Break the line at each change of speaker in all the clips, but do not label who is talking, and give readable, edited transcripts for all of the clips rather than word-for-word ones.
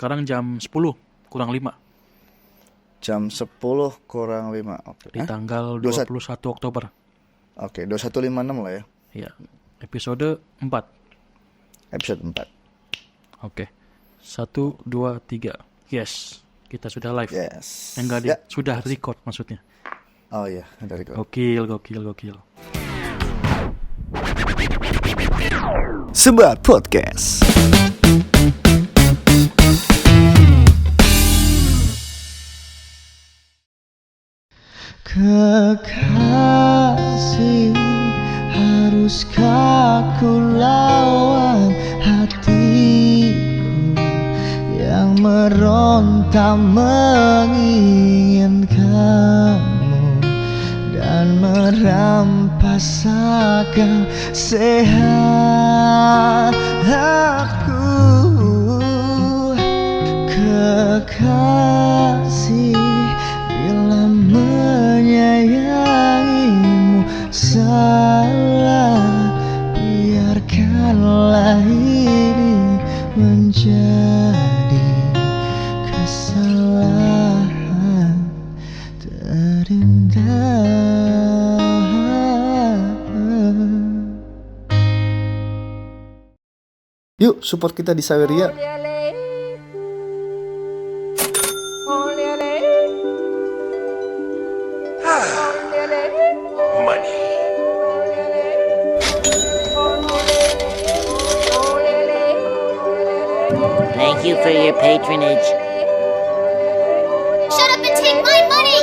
sekarang jam 10 kurang 5.
Jam 10 kurang 5. Oke.
Di tanggal 21 Oktober.
Oke, 2156 lah ya.
Iya. Episode 4.
Episode 4.
Oke. 1, 2, 3. Yes. Kita sudah live.
Yes.
Enggak, sudah record maksudnya.
Oh iya, dari kau.
Gokil.
Sebat Podcast.
Kekasih, haruskah ku lawan hatiku yang meronta menginginkanmu dan merampas akal sehat aku. Kekasih, bila menyayangimu salah, biarkanlah ini menjadi kesalahan terindah.
Yuk support kita di Saweria.
Thank you for your patronage.
Shut up and take my money!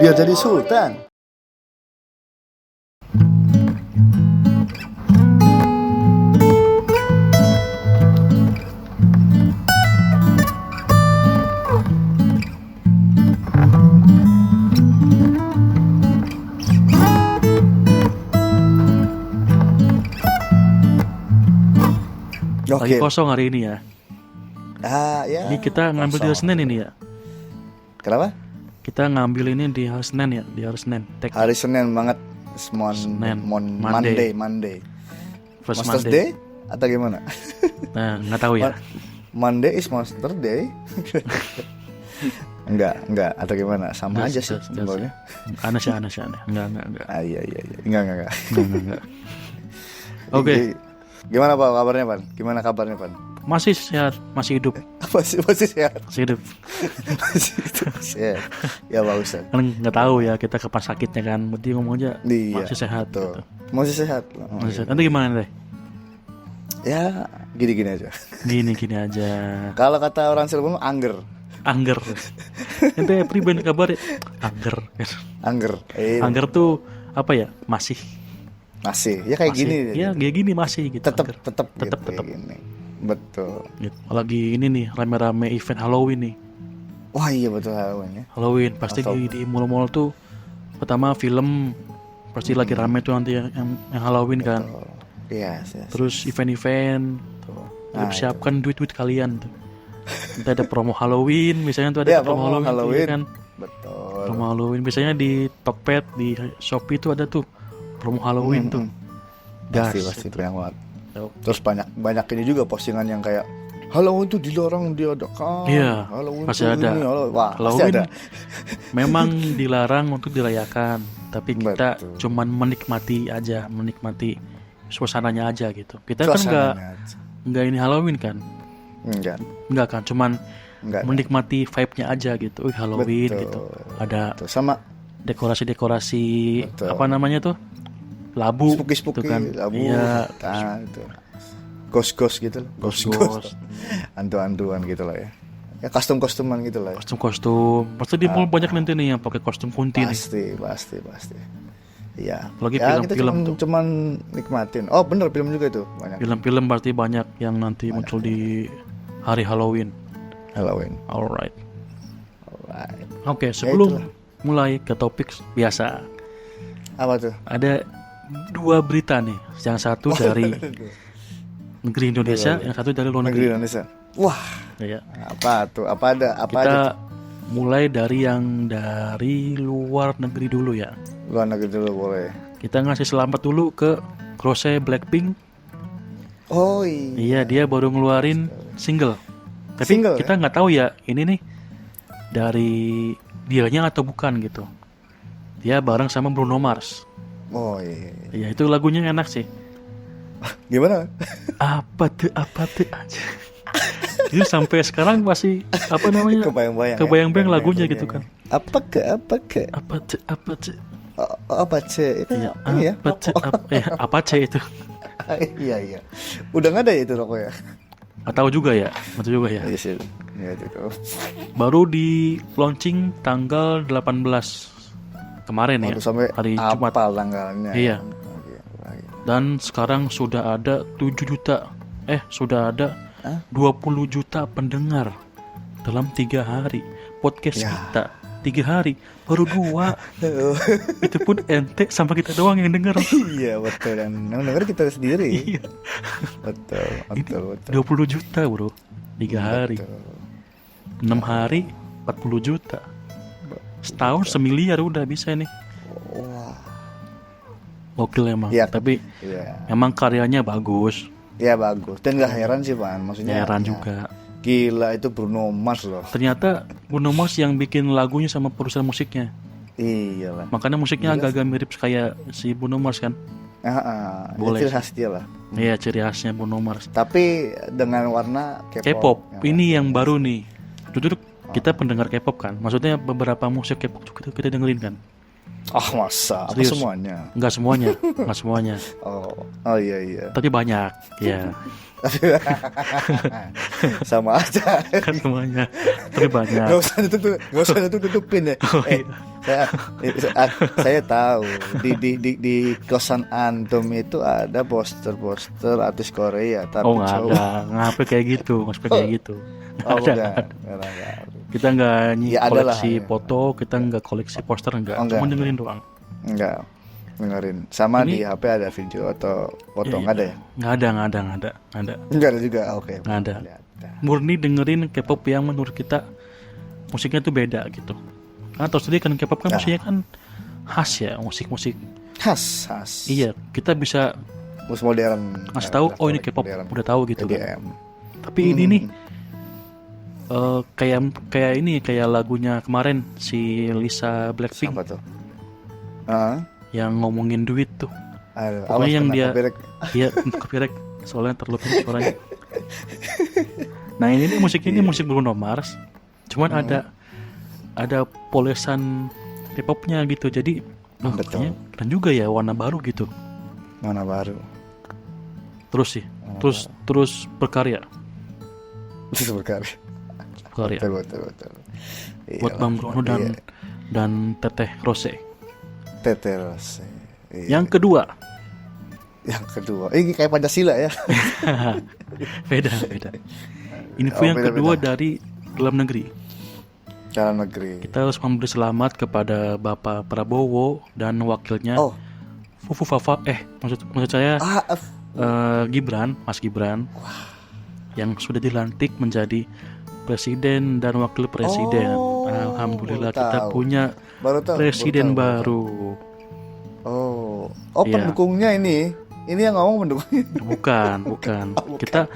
Biar jadi sultan.
Lagi kosong hari ini ya.
Ya.
Ini kita ngambil di hari Senin ini ya.
Kenapa?
Kita ngambil ini di hari Senin ya, di hari Senin.
Hari Senin banget. Monday.
First
Monster's
Monday.
Day atau gimana?
Nah, nggak tahu ya.
Monday is Monster Day. Enggak atau gimana? Sama aja sih simbolnya.
Aneh sih. Enggak.
Iya. Enggak.
Oke.
Gimana Pak kabarnya, Pan? Gimana kabarnya, Pan?
Masih sehat, masih hidup.
Masih sehat.
Masih hidup.
Ya bagus.
Kan nggak tahu ya kita kapan sakitnya kan. Berarti ngomong aja masih sehat.
Gitu.
Gitu.
Masih sehat.
Nanti gimana deh?
Ya gini-gini aja.
Gini aja.
Kalau kata orang Cirebon angger.
Ente pribadi kabar ya? Angger. Angger tuh apa ya? Masih
ya kayak
masih.
gini.
Ya kayak gini masih gitu.
Tetap
gini.
Betul.
Gitu. Lagi ini nih rame-rame event Halloween nih.
Wah iya betul Halloween ya.
Halloween pasti di mall-mall tuh pertama film pasti lagi rame tuh nanti yang Halloween kan.
Iya.
Terus event-event tuh. Siapkan duit kalian tuh. Nanti ada promo Halloween, misalnya tuh ada promo Halloween kan.
Betul.
Promo Halloween biasanya di Tokped, di Shopee tuh ada tuh promo Halloween tuh.
Pasti banyak banget. Terus banyak ini juga postingan yang kayak Halloween tuh dilarang diadakan.
Iya.
Halloween
pasti ada.
Halloween
memang dilarang untuk dirayakan, tapi kita cuman menikmati suasananya aja gitu. Kita kan enggak ini Halloween kan? Enggak kan, cuman menikmati vibe-nya aja gitu. Halloween gitu. Ada
sama
dekorasi apa namanya tuh? Labu
spooky
gitu kan.
Labu.
Iya.
Itu. Ghost gitu loh. Ghost. Antu-antuan gitu lah ya. Ya kostum-kostuman gitu lah ya.
Kostum. Pasti di mall banyak nanti nih yang pakai kostum kunti nih.
Pasti. Iya.
Lagi
ya,
film-film
kita cuman nikmatin. Oh bener film juga itu banyak.
Film-film pasti banyak yang nanti muncul di hari Halloween. Alright. Oke, sebelum mulai ke topik biasa.
Apa tuh?
Ada 2 berita nih. Yang satu dari negeri Indonesia, yang satu dari luar negeri.
Indonesia. Wah.
Iya.
Apa tuh? Kita
aja? Mulai dari yang dari luar negeri dulu ya.
Luar negeri dulu boleh.
Kita ngasih selamat dulu ke Rose Blackpink.
Oh iya.
Iya, dia baru ngeluarin single. Tapi
Single,
kita nggak tahu ya ini nih dari dianya atau bukan gitu. Dia bareng sama Bruno Mars.
Oh iya.
Ya itu lagunya enak sih.
Gimana?
Apa tuh aja. Itu sampai sekarang masih apa namanya? Kebayang-bayang lagunya gitu kan.
Apa ke?
Apa tuh
Apa C?
Iya,
Ini ya?
apa C itu?
Iya. Udah nggak ada ya itu rokok ya?
Nggak tahu juga ya.
Iya sih. Ya itu.
Baru di launching tanggal 18 kemarin ya.
Sampai
Hari Jumat.
apal tanggalnya.
Iya. Dan sekarang sudah ada 20 juta pendengar dalam 3 hari. Podcast kita 3 hari baru 2. Itu pun ente sama kita doang yang denger.
Iya betul, dan yang denger kita sendiri.
Iya.
Betul.
20 juta bro 3 hari. 6 hari 40 juta. Setahun 1 miliar udah bisa nih.
Wah.
Gokil emang.
Ya,
Tapi emang karyanya bagus.
Ya bagus. Dan gak heran sih Pan. Maksudnya
Heran juga.
Gila itu Bruno Mars loh.
Ternyata Bruno Mars yang bikin lagunya sama produser musiknya.
Iya lah.
Makanya musiknya agak-agak mirip kayak si Bruno Mars kan.
Boleh. Ciri khas dia lah.
Iya, ciri khasnya Bruno Mars.
Tapi dengan warna
K-pop. Ini yang baru nih. Jujur kita pendengar K-pop kan. Maksudnya beberapa musik K-pop juga kita dengerin kan.
Masa? Apa
Serius?
semuanya?
Enggak semuanya.
Oh iya.
Tapi banyak, ya.
Sama aja.
Kan semuanya. Tapi banyak.
Gak usah ditutupin ya. Saya tahu di kosan antum itu ada poster artis Korea. Tapi
Nggak ada. Nggak kayak gitu. Nggak ada. Kita nggak koleksi foto, kita nggak koleksi poster, cuma dengerin doang.
Enggak dengerin. Sama ini, di HP ada video atau foto nggak ada ya?
Nggak ada.
Nggak ada juga. Oke.
Nggak ada. Murni dengerin K-pop yang menurut kita musiknya tuh beda gitu. Karena terus tadi kan K-pop kan musiknya kan khas ya, musik
khas.
Iya, kita bisa
musik modern.
ngasih tahu, ini K-pop udah tahu gitu kan. Tapi ini nih kayak lagunya kemarin si Lisa Blackpink.
Apa tuh?
Yang ngomongin duit tuh. Pokoknya yang dia copyright soalnya terlalu pendek suaranya. Nah ini musik Bruno Mars. Cuman ada polesan K-popnya gitu. Jadi kayaknya keren juga ya, warna baru gitu.
Warna baru.
Terus terus berkarya.
Betul.
Buat Bang Bruno dan Teteh Rose.
Iya.
Yang kedua.
Ini kayak Pancasila ya.
Beda. Info yang kedua beda. Dari dalam negeri. Kita harus memberi selamat kepada Bapak Prabowo dan wakilnya. Maksud saya Mas Gibran. Yang sudah dilantik menjadi presiden dan wakil presiden. Alhamdulillah kita punya presiden baru.
Pendukungnya ini yang ngomong pendukungnya.
Bukan. Kita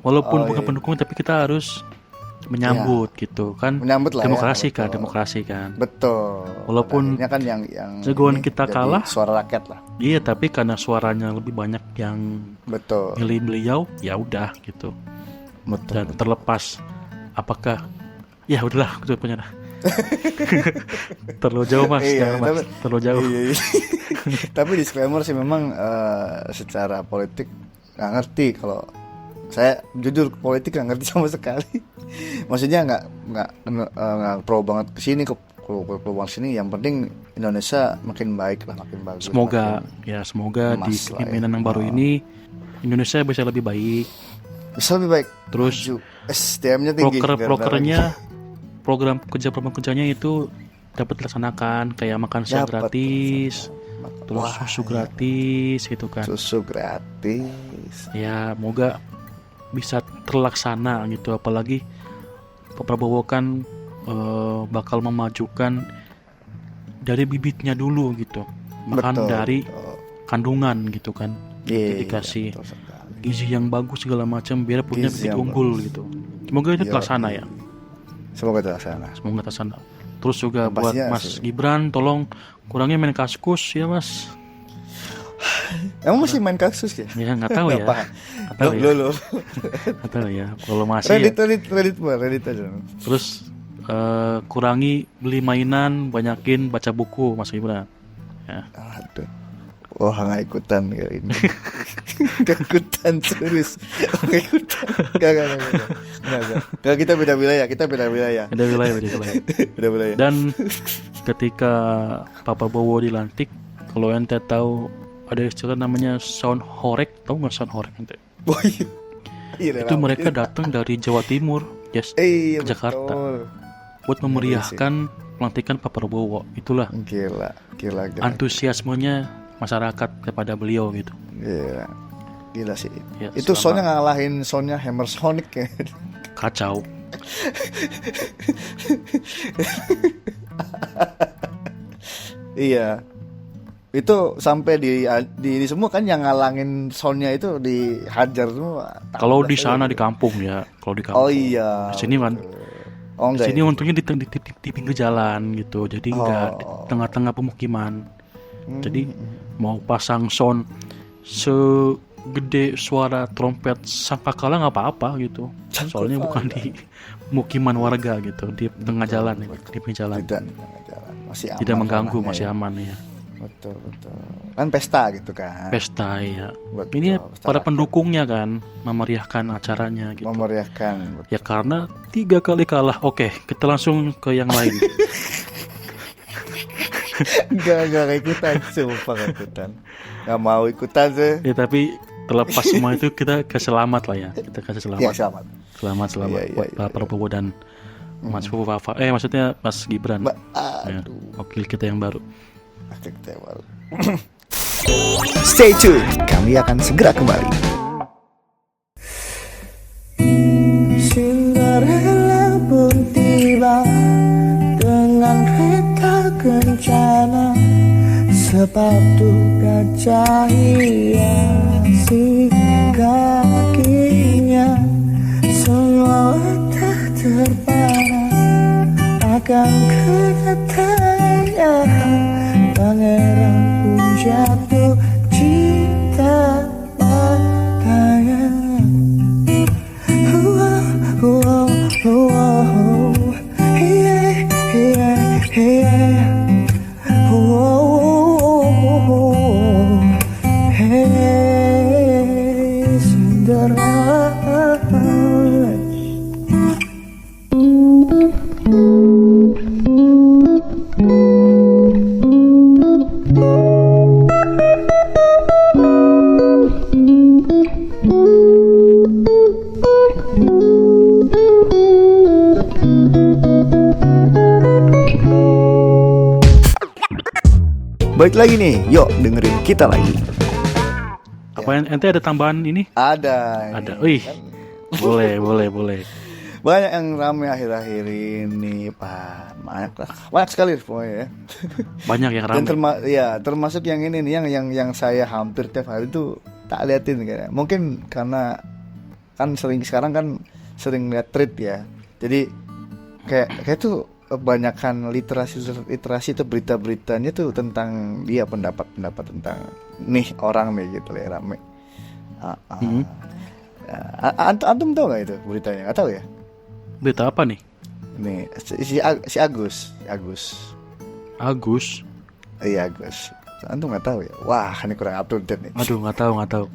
walaupun bukan pendukung tapi kita harus menyambut gitu kan.
Menyambut lah.
Demokrasi kan.
Betul.
Walaupun
kan yang
jagoan kita kalah,
suara rakyat lah.
Iya, tapi karena suaranya lebih banyak yang milih beliau, ya udah gitu.
Betul.
Dan terlepas apakah ya udahlah gitu punya. Terlalu jauh mas. Terlalu jauh.
Iya. Tapi disclaimer sih memang secara politik nggak ngerti. Kalau saya jujur politik nggak ngerti sama sekali. Maksudnya nggak pro banget kesini pro banget sini. Yang penting Indonesia makin baik lah, makin bagus.
Semoga di kepemimpinan yang baru ini Indonesia bisa lebih baik. Terus
SDM-nya tinggi.
Program kerjanya itu dapat dilaksanakan, kayak makan siang gratis, terus susu gratis gitu kan.
Susu gratis.
Ya, moga bisa terlaksana gitu. Apalagi Pak Prabowo kan bakal memajukan dari bibitnya dulu gitu. Makan dari kandungan gitu kan. Jadi dikasih gizi yang bagus segala macam biar punya bibit unggul gitu. Semoga itu
Iya.
terlaksana ya.
Semoga terlaksana.
Semoga terlaksana. Terus juga buat
Pastinya
Mas
sih.
Gibran, tolong kurangi main Kaskus ya Mas.
Emang masih main Kaksus ya?
Ya nggak tahu ya.
Apa?
Nggak tahu ya.
Lo.
Nggak tahu ya. Kalau masih ya.
Reddit aja.
Terus kurangi beli mainan, banyakin baca buku Mas Gibran. Ya.
Aduh. Wah, nggak ikutan kali ini. Nggak ikutan serius. Nggak ikutan. Nggak. Kita beda wilayah.
Beda wilayah.
Beda wilayah.
Dan ketika Pak Prabowo dilantik, kalau ente tahu ada istilah namanya sound horek, tahu nggak sound horek ente?
Oh, iya. Iya,
Itu mereka datang dari Jawa Timur, yes,
iya,
ke Jakarta,
betul.
buat memeriahkan pelantikan Pak Prabowo. Itulah
Gila.
antusiasmenya masyarakat kepada beliau gitu.
Gila sih.
Ya,
Itu
selama-
soundnya ngalahin soundnya Hammer Sonic ya.
Kacau.
Iya. Itu sampai di ini semua kan yang ngalangin soundnya itu dihajar semua.
Kalau di sana di kampung ya, kalau di kampung.
Oh iya.
Di sini kan.
Oh
Di
enggak.
sini
Ya?
untungnya di pinggir jalan gitu, jadi nggak di tengah-tengah pemukiman. Jadi mau pasang sound segede suara trompet sangkakala nggak apa-apa gitu. Soalnya bukan di pemukiman warga gitu, di tengah jalan, di pinggir jalan.
Tidak jalan. Masih aman.
Tidak mengganggu,
amannya
masih
ya.
aman ya.
Betul. Kan pesta gitu kan.
Pesta ya.
Betul,
Ini
pesta
para
rakyat.
pendukungnya kan memeriahkan acaranya gitu.
Memeriahkan.
Ya karena 3 kali kalah. Oke, kita langsung ke yang lain.
Enggak ikutan. Sumpah nggak ikutan. Nggak mau ikutan sih.
Ya tapi terlepas semua itu kita keselamat lah ya. Kita kasih selamat.
Ya selamat.
Selamat
Iya,
buat Pak Prabowo dan Mas Fufafa. Maksudnya Mas Gibran. Ya, wakil kita yang baru.
Stay tune. Kami akan segera kembali.
Cinderella pun tiba dengan kereta kencana, sepatu kaca hiasi kakinya, semua tak terpana akan keretanya. Pangeran pun jatuh cinta padanya.
Baik lagi nih, yuk dengerin kita lagi.
Apa ente ada tambahan ini?
Ada.
Ada.
ini.
Wih. Boleh.
Banyak yang ramai akhir-akhir ini, Pak. Banyak sekali pokoknya ya.
Banyak yang
Dan
ramai.
termasuk yang ini nih, yang saya hampir tiap hari tuh tak liatin kayaknya. Mungkin karena kan sekarang kan sering lihat tweet ya. Jadi kayak tuh kebanyakan literasi itu berita-beritanya tuh tentang dia pendapat tentang nih orang nih gitu ya, rame. Antum tahu nggak itu beritanya? Nggak tahu ya?
Berita apa nih?
Nih si Agus.
Agus.
Iya Agus. Antum nggak tahu ya? Wah, ini kurang up to date nih.
Aduh, nggak tahu.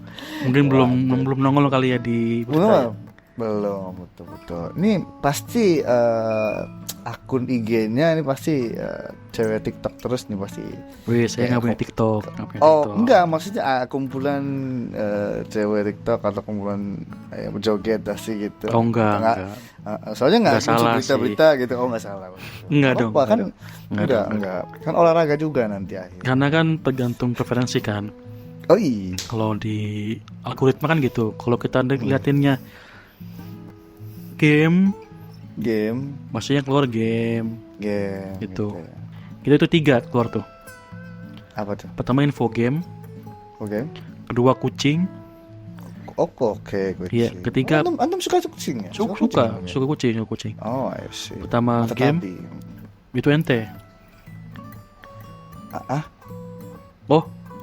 Mungkin belum nongol kali ya di berita.
Belum betul. Ini pasti akun IG-nya ini pasti cewek TikTok terus nih pasti.
Wih, saya nggak punya TikTok.
Enggak, maksudnya kumpulan cewek TikTok atau kumpulan joget pasti gitu.
Oh, enggak.
Soalnya nggak
salah
berita-berita gitu. Oh, nggak salah.
Enggak dong.
Apa kan?
Enggak.
Kan olahraga juga nanti akhirnya.
Karena kan tergantung preferensi kan.
Oh iya.
Kalau di algoritma kan gitu. Kalau kita liatinnya game, maksudnya keluar game gitu. Kita itu 3 keluar tuh.
Apa tuh?
Pertama info game,
Oke.
kedua kucing,
Oke, kucing.
Iya, ketiga
antum suka kucing ya?
suka kucing.
Oh, I see.
Pertama
Mata
game
tabi.
itu ente.
Ah,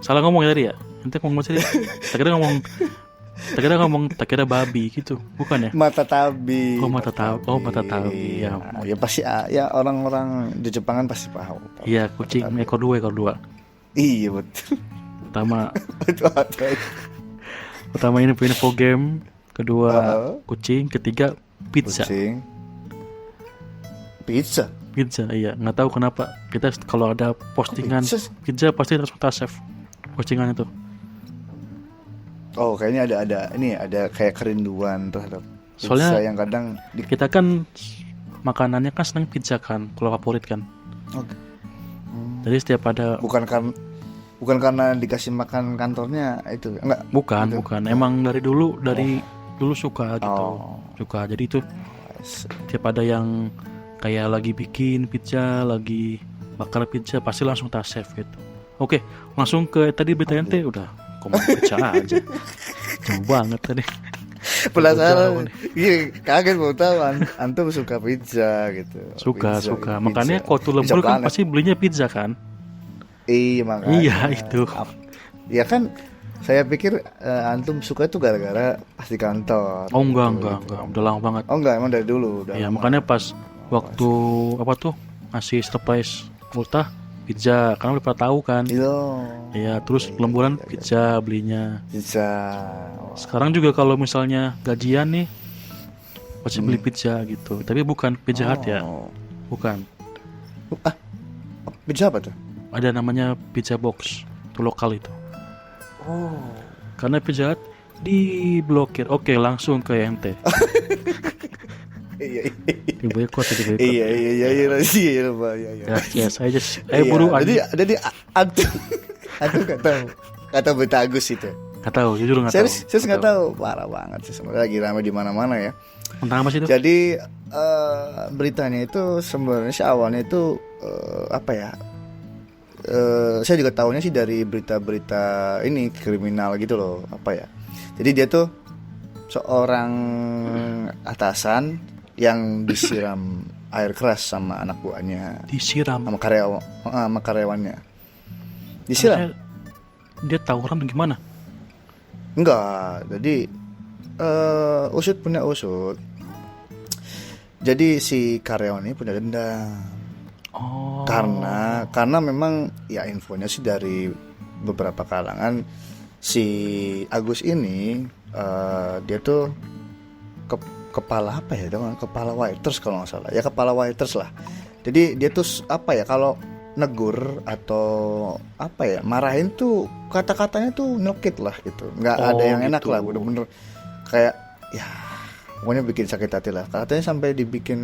Salah ngomong ya tadi ya. Ente ngomong tadi. Tak kira babi gitu. Bukan ya?
mata tabi.
Mata tabi. Ya.
Ya pasti ya orang-orang di Jepangan pasti paham.
Iya, kucing ekor dua.
Iya betul.
Pertama ini info game, kedua kucing, ketiga pizza.
Kucing. Pizza.
Iya, nggak tahu kenapa kita kalau ada postingan pizza pasti langsung kita save postingan itu.
Oh, kayaknya ada kayak kerinduan terhadap pizza.
Soalnya
yang kadang
kita kan makanannya kan senang pizza kan, kalau favorit kan.
Okay.
Jadi setiap ada
bukan karena dikasih makan kantornya itu enggak.
Bukan. Emang dari dulu suka gitu. Suka. Jadi itu setiap ada yang kayak lagi bikin pizza, lagi bakar pizza pasti langsung tak save gitu. Oke, langsung ke tadi berita ente udah komen pizza aja. Jauh banget tadi.
Penasaran. Iya, kaget mau tahu antum suka pizza gitu.
Suka. Makanya kau tuh lembur kan pasti belinya pizza kan?
Iya, makanya.
Iya, itu.
Ya kan saya pikir antum suka itu gara-gara pasti kantor.
Oh enggak. Udah lama banget.
Oh enggak, emang dari dulu.
Iya, makanya pas waktu masih surprise ultah pizza, karena udah pernah tahu kan. Iya, terus lemburan pizza belinya.
Pizza.
Sekarang juga kalau misalnya gajian nih pasti beli pizza gitu. Tapi bukan Pizza Hut ya. Bukan.
Pizza apa tuh?
Ada namanya pizza box. Itu lokal itu. Karena Pizza Hut diblokir. Oke, langsung ke ente.
Iya.
Diboykot.
Iya.
Ya, saya just buru.
Jadi antum enggak tahu berita Agus itu.
Enggak tahu, jujur enggak tahu.
Saya enggak tahu, parah banget sih. Sebenarnya lagi ramai di mana-mana ya.
Tentang apa sih itu?
Jadi beritanya itu sebenarnya awalnya itu apa ya? Saya juga tahunya sih dari berita-berita ini kriminal gitu loh, apa ya? Jadi dia tuh seorang atasan yang disiram air keras sama anak buahnya.
Disiram
sama karyawannya. Disiram.
Dia tahu orang gimana?
Enggak. Jadi usut punya usut. Jadi si karyawan ini punya dendam. Karena memang ya infonya sih dari beberapa kalangan si Agus ini dia tuh kepala apa ya, kepala waiters kalau nggak salah ya, kepala waiters lah. Jadi dia tuh apa ya, kalau negur atau apa ya, marahin tuh kata-katanya tuh nyokit lah gitu, nggak ada yang enak gitu lah, bener-bener kayak ya pokoknya bikin sakit hati lah. Katanya sampai dibikin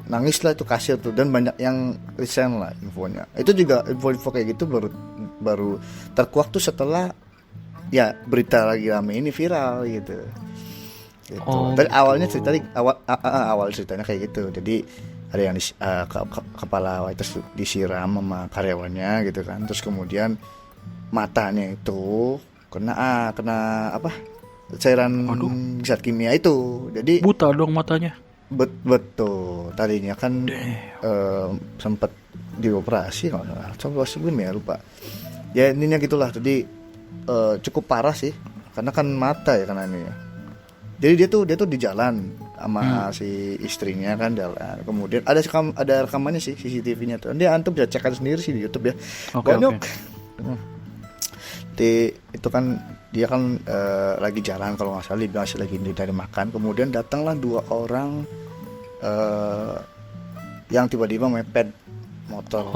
nangis lah itu kasir tuh, dan banyak yang resign lah infonya. Itu juga info kayak gitu baru terkuak tuh setelah ya berita lagi rame ini viral gitu. Tadi awalnya awal ceritanya kayak gitu. Jadi ada yang kepala waiters disiram sama karyawannya gitu kan. Terus kemudian matanya itu kena apa? Cairan zat kimia itu. Jadi
buta dong matanya.
Betul. Tadinya kan sempat dioperasi kalau coba sebelumnya lupa. Ya intinya gitulah. Jadi cukup parah sih, karena kan mata ya karena ini ya. Jadi dia tuh di jalan sama si istrinya kan jalan. Kemudian ada rekamannya sih CCTV-nya tuh. Dia antum bisa cek sendiri sih di YouTube ya. Banyak. Itu kan dia kan lagi jalan kalau nggak salah, dia lagi dari makan. Kemudian datanglah dua orang yang tiba-tiba mepet motor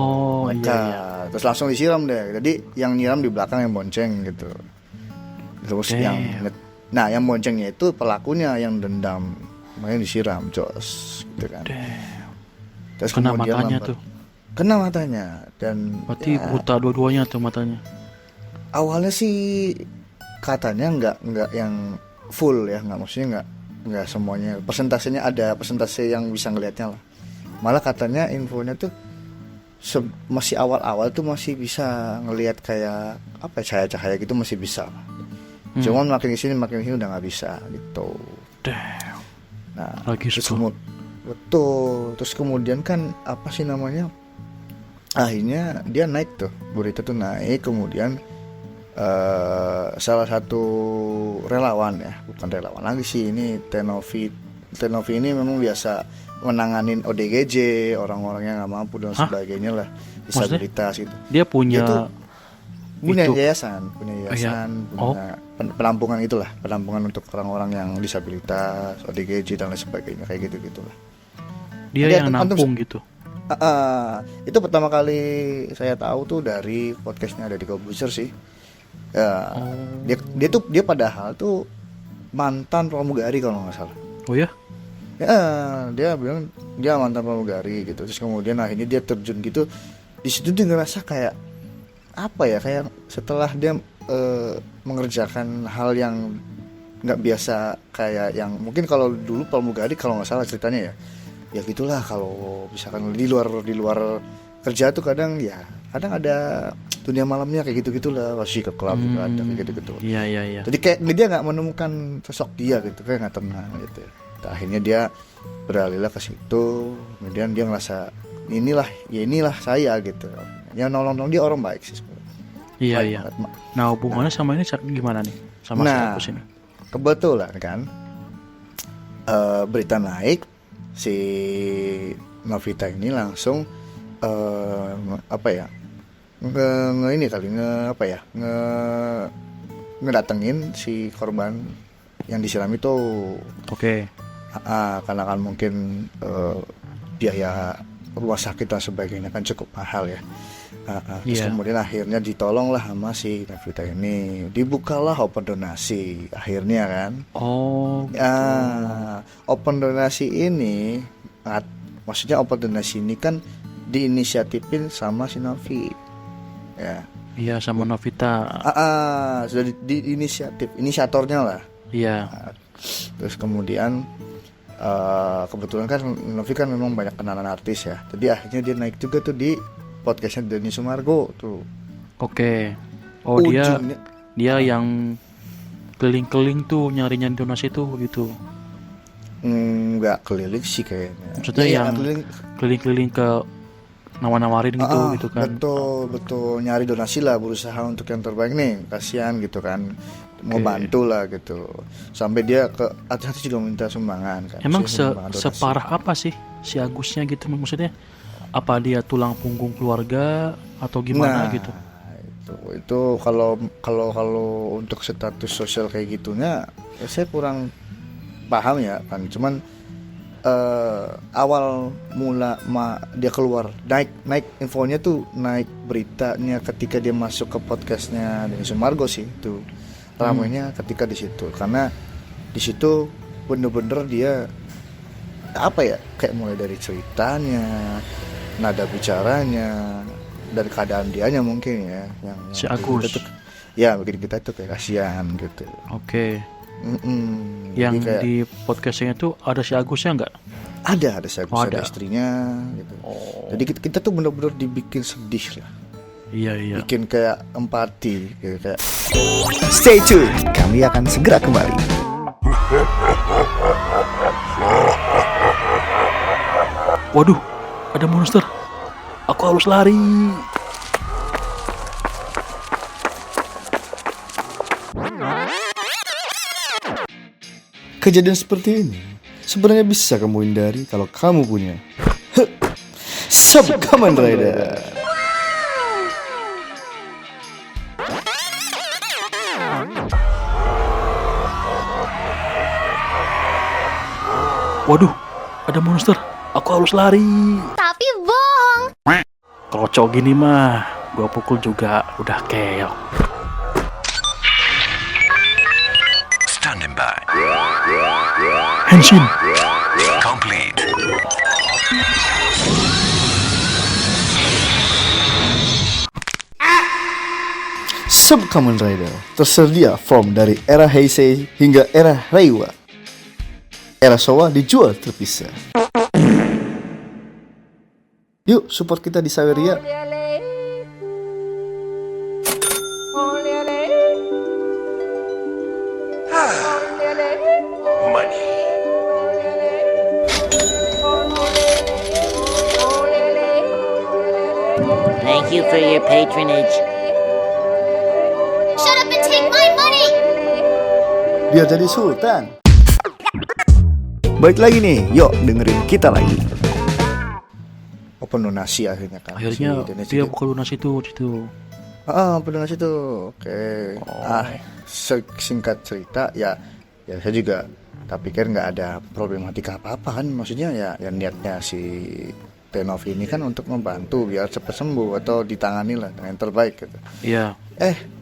mereka. Iya. Terus langsung disiram deh. Jadi yang nyiram di belakang yang bonceng gitu. Terus yang boncengnya itu pelakunya yang dendam, makanya disiram jos gitu kan. Terus
kena matanya tuh.
Kena matanya dan
berarti buta dua-duanya tuh matanya.
Awalnya sih katanya nggak yang full ya, maksudnya nggak semuanya. Persentasenya ada persentase yang bisa ngelihatnya lah. Malah katanya infonya tuh masih awal-awal tuh masih bisa ngelihat kayak apa cahaya-cahaya gitu, masih bisa. Cuman makin kesini udah nggak bisa gitu.
Damn.
Nah,
Lagi
terus
susah.
betul. Terus kemudian kan apa sih namanya? Akhirnya dia naik tuh, berita tuh naik. Kemudian salah satu relawan ya, bukan relawan lagi sih, ini Tenovi ini memang biasa menanganin ODGJ, orang-orang yang nggak mampu dan sebagainya lah, disabilitas gitu.
Dia punya
punya
itu.
yayasan, punya penampungan itulah, penampungan untuk orang-orang yang disabilitas, ODGJ dan lain sebagainya, kayak gitu-gitulah.
Dia yang nampung gitu.
Itu pertama kali saya tahu tuh dari podcastnya Deddy Corbuzier sih. Dia padahal tuh mantan pramugari kalau nggak salah.
Oh ya?
Ya, dia bilang dia mantan pramugari gitu. Terus kemudian akhirnya dia terjun gitu. Di situ dia ngerasa kayak apa ya? Kayak setelah dia mengerjakan hal yang nggak biasa, kayak yang mungkin kalau dulu pramugari kalau nggak salah ceritanya ya gitulah, kalau misalkan di luar kerja tuh kadang ada dunia malamnya kayak gitu-gitulah, masih ke klub juga ada kayak gitu-gitu.
Iya.
Jadi kayak dia nggak menemukan sosok dia gitu, kayak nggak tenang gitu. Akhirnya dia beralihlah ke situ, kemudian dia ngerasa inilah saya gitu. Ya nolong dia orang baik sih sebenarnya.
Iya. Nah, hubungannya sama ini gimana nih? Sama si Agus ini.
Kebetulan kan berita naik, si Novita ini langsung ngedatengin si korban yang disiram itu.
Oke.
Karena kan mungkin biaya rumah sakit dan sebagainya kan cukup mahal ya. Terus kemudian akhirnya ditolong lah sama si Novita ini, dibukalah open donasi akhirnya kan. Open donasi ini maksudnya open donasi ini kan diinisiatifin sama si Novi ya. Iya, sama Novita. Sudah inisiatornya lah. Iya. Terus kemudian kebetulan kan Novi kan memang banyak kenalan artis ya. Jadi akhirnya dia naik juga tuh di podcastnya Denny Sumargo tuh. Oke. Ujungnya, dia yang keliling-keliling tuh nyari donasi tuh gitu. Nggak keliling sih kayaknya. Maksudnya yang keliling-keliling ke nawarin gitu kan. Betul nyari donasi lah, berusaha untuk yang terbaik nih, kasihan gitu kan, mau bantu lah gitu. Sampai dia ke artis juga minta sumbangan kan. Emang separah apa sih si Agusnya gitu, maksudnya apa dia tulang punggung keluarga atau gimana gitu? Itu kalau untuk status sosial kayak gitunya saya kurang paham ya kan. Cuman awal mula dia keluar naik infonya tuh, naik beritanya ketika dia masuk ke podcastnya Denny Sumargo sih, itu ramainya ketika di situ, karena di situ bener-bener dia kayak mulai dari ceritanya, nada bicaranya, dan keadaan dianya mungkin ya yang si Agus bikin kita tuh kayak kasihan gitu. Oke. Yang kayak, di podcastnya tuh ada si Agusnya nggak? Ada si Agus, ada istrinya gitu. Jadi kita tuh benar-benar dibikin sedih lah. Iya. Bikin kayak empati gitu, kayak. Stay tune, kami akan segera kembali.
Waduh, ada monster. Aku harus lari.
Kejadian seperti ini sebenarnya bisa kamu hindari kalau kamu punya Sub Kamen Rider.
Waduh, ada monster. Aku harus lari.
Tapi bohong.
Kalau cowok gini mah, gua pukul juga udah keok.
Standing by.
Henshin
Complete.
Sub Kamen Rider tersedia from dari era Heisei hingga era Reiwa. Era Showa dijual terpisah. Yuk support kita di Saweria.
Thank you for your patronage.
Shut up and take my money!
Biar jadi sultan. Baik lagi nih, yuk dengerin kita lagi. Open donasi akhirnya kan.
Akhirnya
Si
dia buka donasi tuh situ.
open donasi tuh. Oke. Singkat cerita ya saya juga tak pikir nggak ada problematika apa-apa kan. Maksudnya ya niatnya si Tenov ini kan untuk membantu biar cepat sembuh atau ditangani lah dengan yang terbaik gitu.
Iya.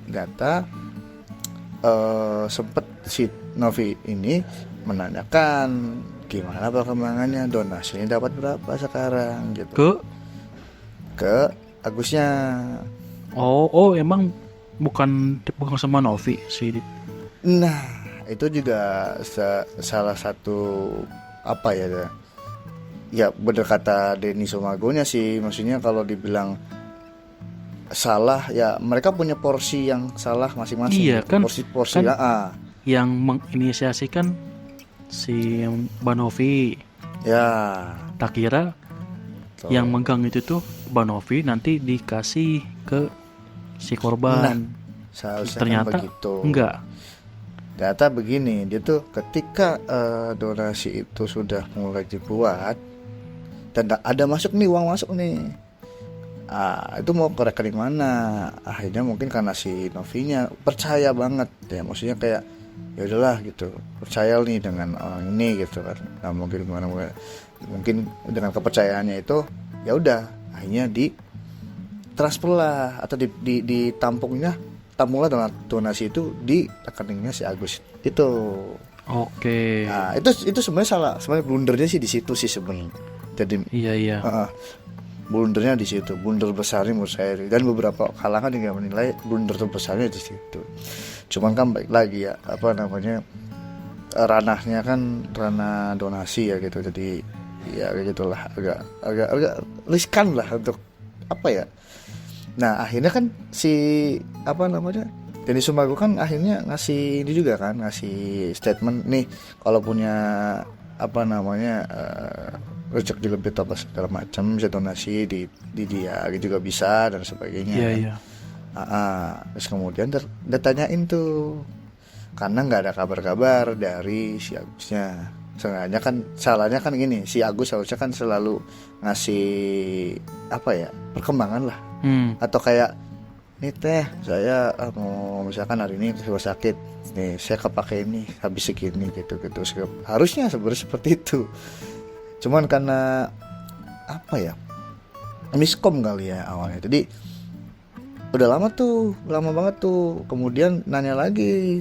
Ternyata sempet si Novi ini menanyakan gimana perkembangannya, donasinya dapat berapa sekarang gitu. Ke Agusnya.
Oh emang bukan sama Novi sih.
Nah, itu juga salah satu apa ya bener kata Denny Sumagonya sih, maksudnya kalau dibilang salah ya mereka punya porsi yang salah masing-masing.
Iya
gitu.
kan,
porsi
kan yang menginisiasikan si Mbak Novi.
Ya.
Tak kira yang megang itu tuh Mbak Novi nanti dikasih ke si korban.
Seharusnya
ternyata
kan begitu.
Enggak.
Ternyata begini, dia tuh ketika donasi itu sudah mulai dibuat dan ada masuk nih, uang masuk nih. Itu mau ke rekening mana? Akhirnya mungkin karena si Novinya percaya banget ya, maksudnya kayak ya udahlah gitu, percaya nih dengan orang ini gitu kan. Nah mungkin mungkin dengan kepercayaannya itu ya udah akhirnya di transfer lah atau ditampunglah donasi itu di rekeningnya si Agus itu.
Oke.
Nah itu sebenarnya blundernya sih di situ sih sebenarnya. Jadi
iya.
Blundernya di situ, blunder besarnya menurut saya, dan beberapa kalangan juga menilai blunder terbesarnya di situ. Cuman kan baik lagi ya, ranahnya kan ranah donasi ya gitu, jadi ya gitulah, agak riskan lah untuk apa ya. Nah akhirnya kan si Denny Sumago kan akhirnya ngasih ini juga kan, ngasih statement nih kalau punya rezeki lebih atau segala macam bisa donasi di dia juga bisa dan sebagainya.
Iya.
Terus kemudian dia tanyain tuh karena nggak ada kabar-kabar dari si Agusnya. Sengaja kan salahnya kan gini, si Agus harusnya kan selalu ngasih perkembangan lah. Atau kayak nih teh saya mau misalkan hari ini saya sakit nih, saya kepake ini habis segini gitu. Harusnya sebenarnya seperti itu. Cuman karena miskom kali ya awalnya. Jadi udah lama banget tuh. Kemudian nanya lagi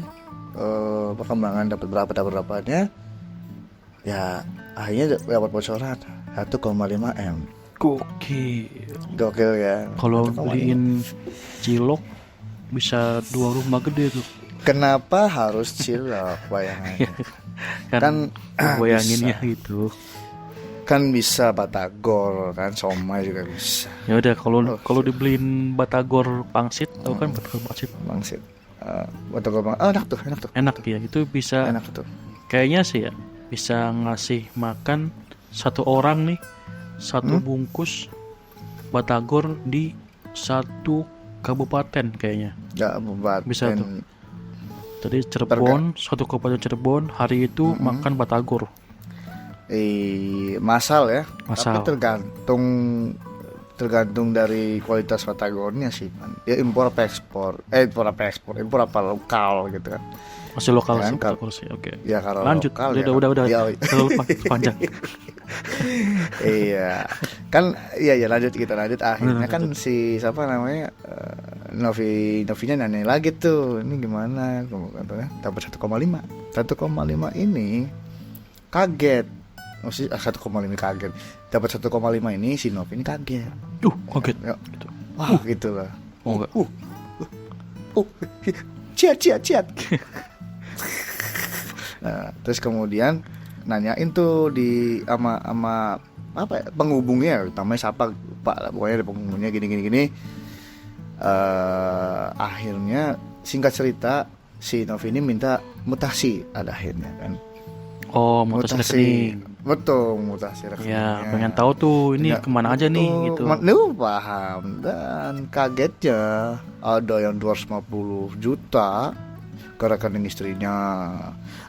perkembangan dapat berapanya. Ya akhirnya dapat bocoran 1,5 M. Gokil ya.
Kalau beliin cilok bisa 2 rumah gede tuh.
Kenapa harus cilok bayangannya? kan
bayanginnya gitu.
Kan bisa batagor kan, somai juga bisa.
Ya udah kalau dibeliin batagor pangsit, tahu kan batagor pangsit.
Batagor enak tuh.
Enak ya, itu bisa.
Enak tuh.
Kayaknya sih ya bisa ngasih makan satu orang nih, satu bungkus batagor di satu kabupaten kayaknya.
Kabupaten.
Bisa tuh. Jadi Cirebon, satu kabupaten Cirebon hari itu makan batagor.
Masal ya.
Masal.
Tapi tergantung dari kualitas batagornya sih, man. Ya impor apa ekspor, impor apa lokal gitu kan.
Masih lokal
kan,
sih. Oke.
Ya kalau
lanjut.
Lokal,
udah. Terlalu panjang.
Iya. Kan iya lanjut akhirnya kan si siapa namanya Novinya nanya lagi tuh, ini gimana? Katanya dapat 1,5 ini kaget. Maksudnya 1,5 kaget. Dapat 1,5 ini si Novi ini kaget.
Kaget.
Ya. Wah, gitu lah.
Oh enggak.
Ciat. Nah, terus kemudian nanyain tuh di sama penghubungnya, namanya siapa Pak, pokoknya ada penghubungnya gini. Akhirnya singkat cerita si Novi ini minta mutasi ada akhirnya kan.
Mutasi rekening.
Betul, mutasi rekeningnya.
Ya, pengen tahu tuh ini kemana aja nih gitu.
Lu paham. Dan kagetnya ada yang 250 juta ke rekening istrinya,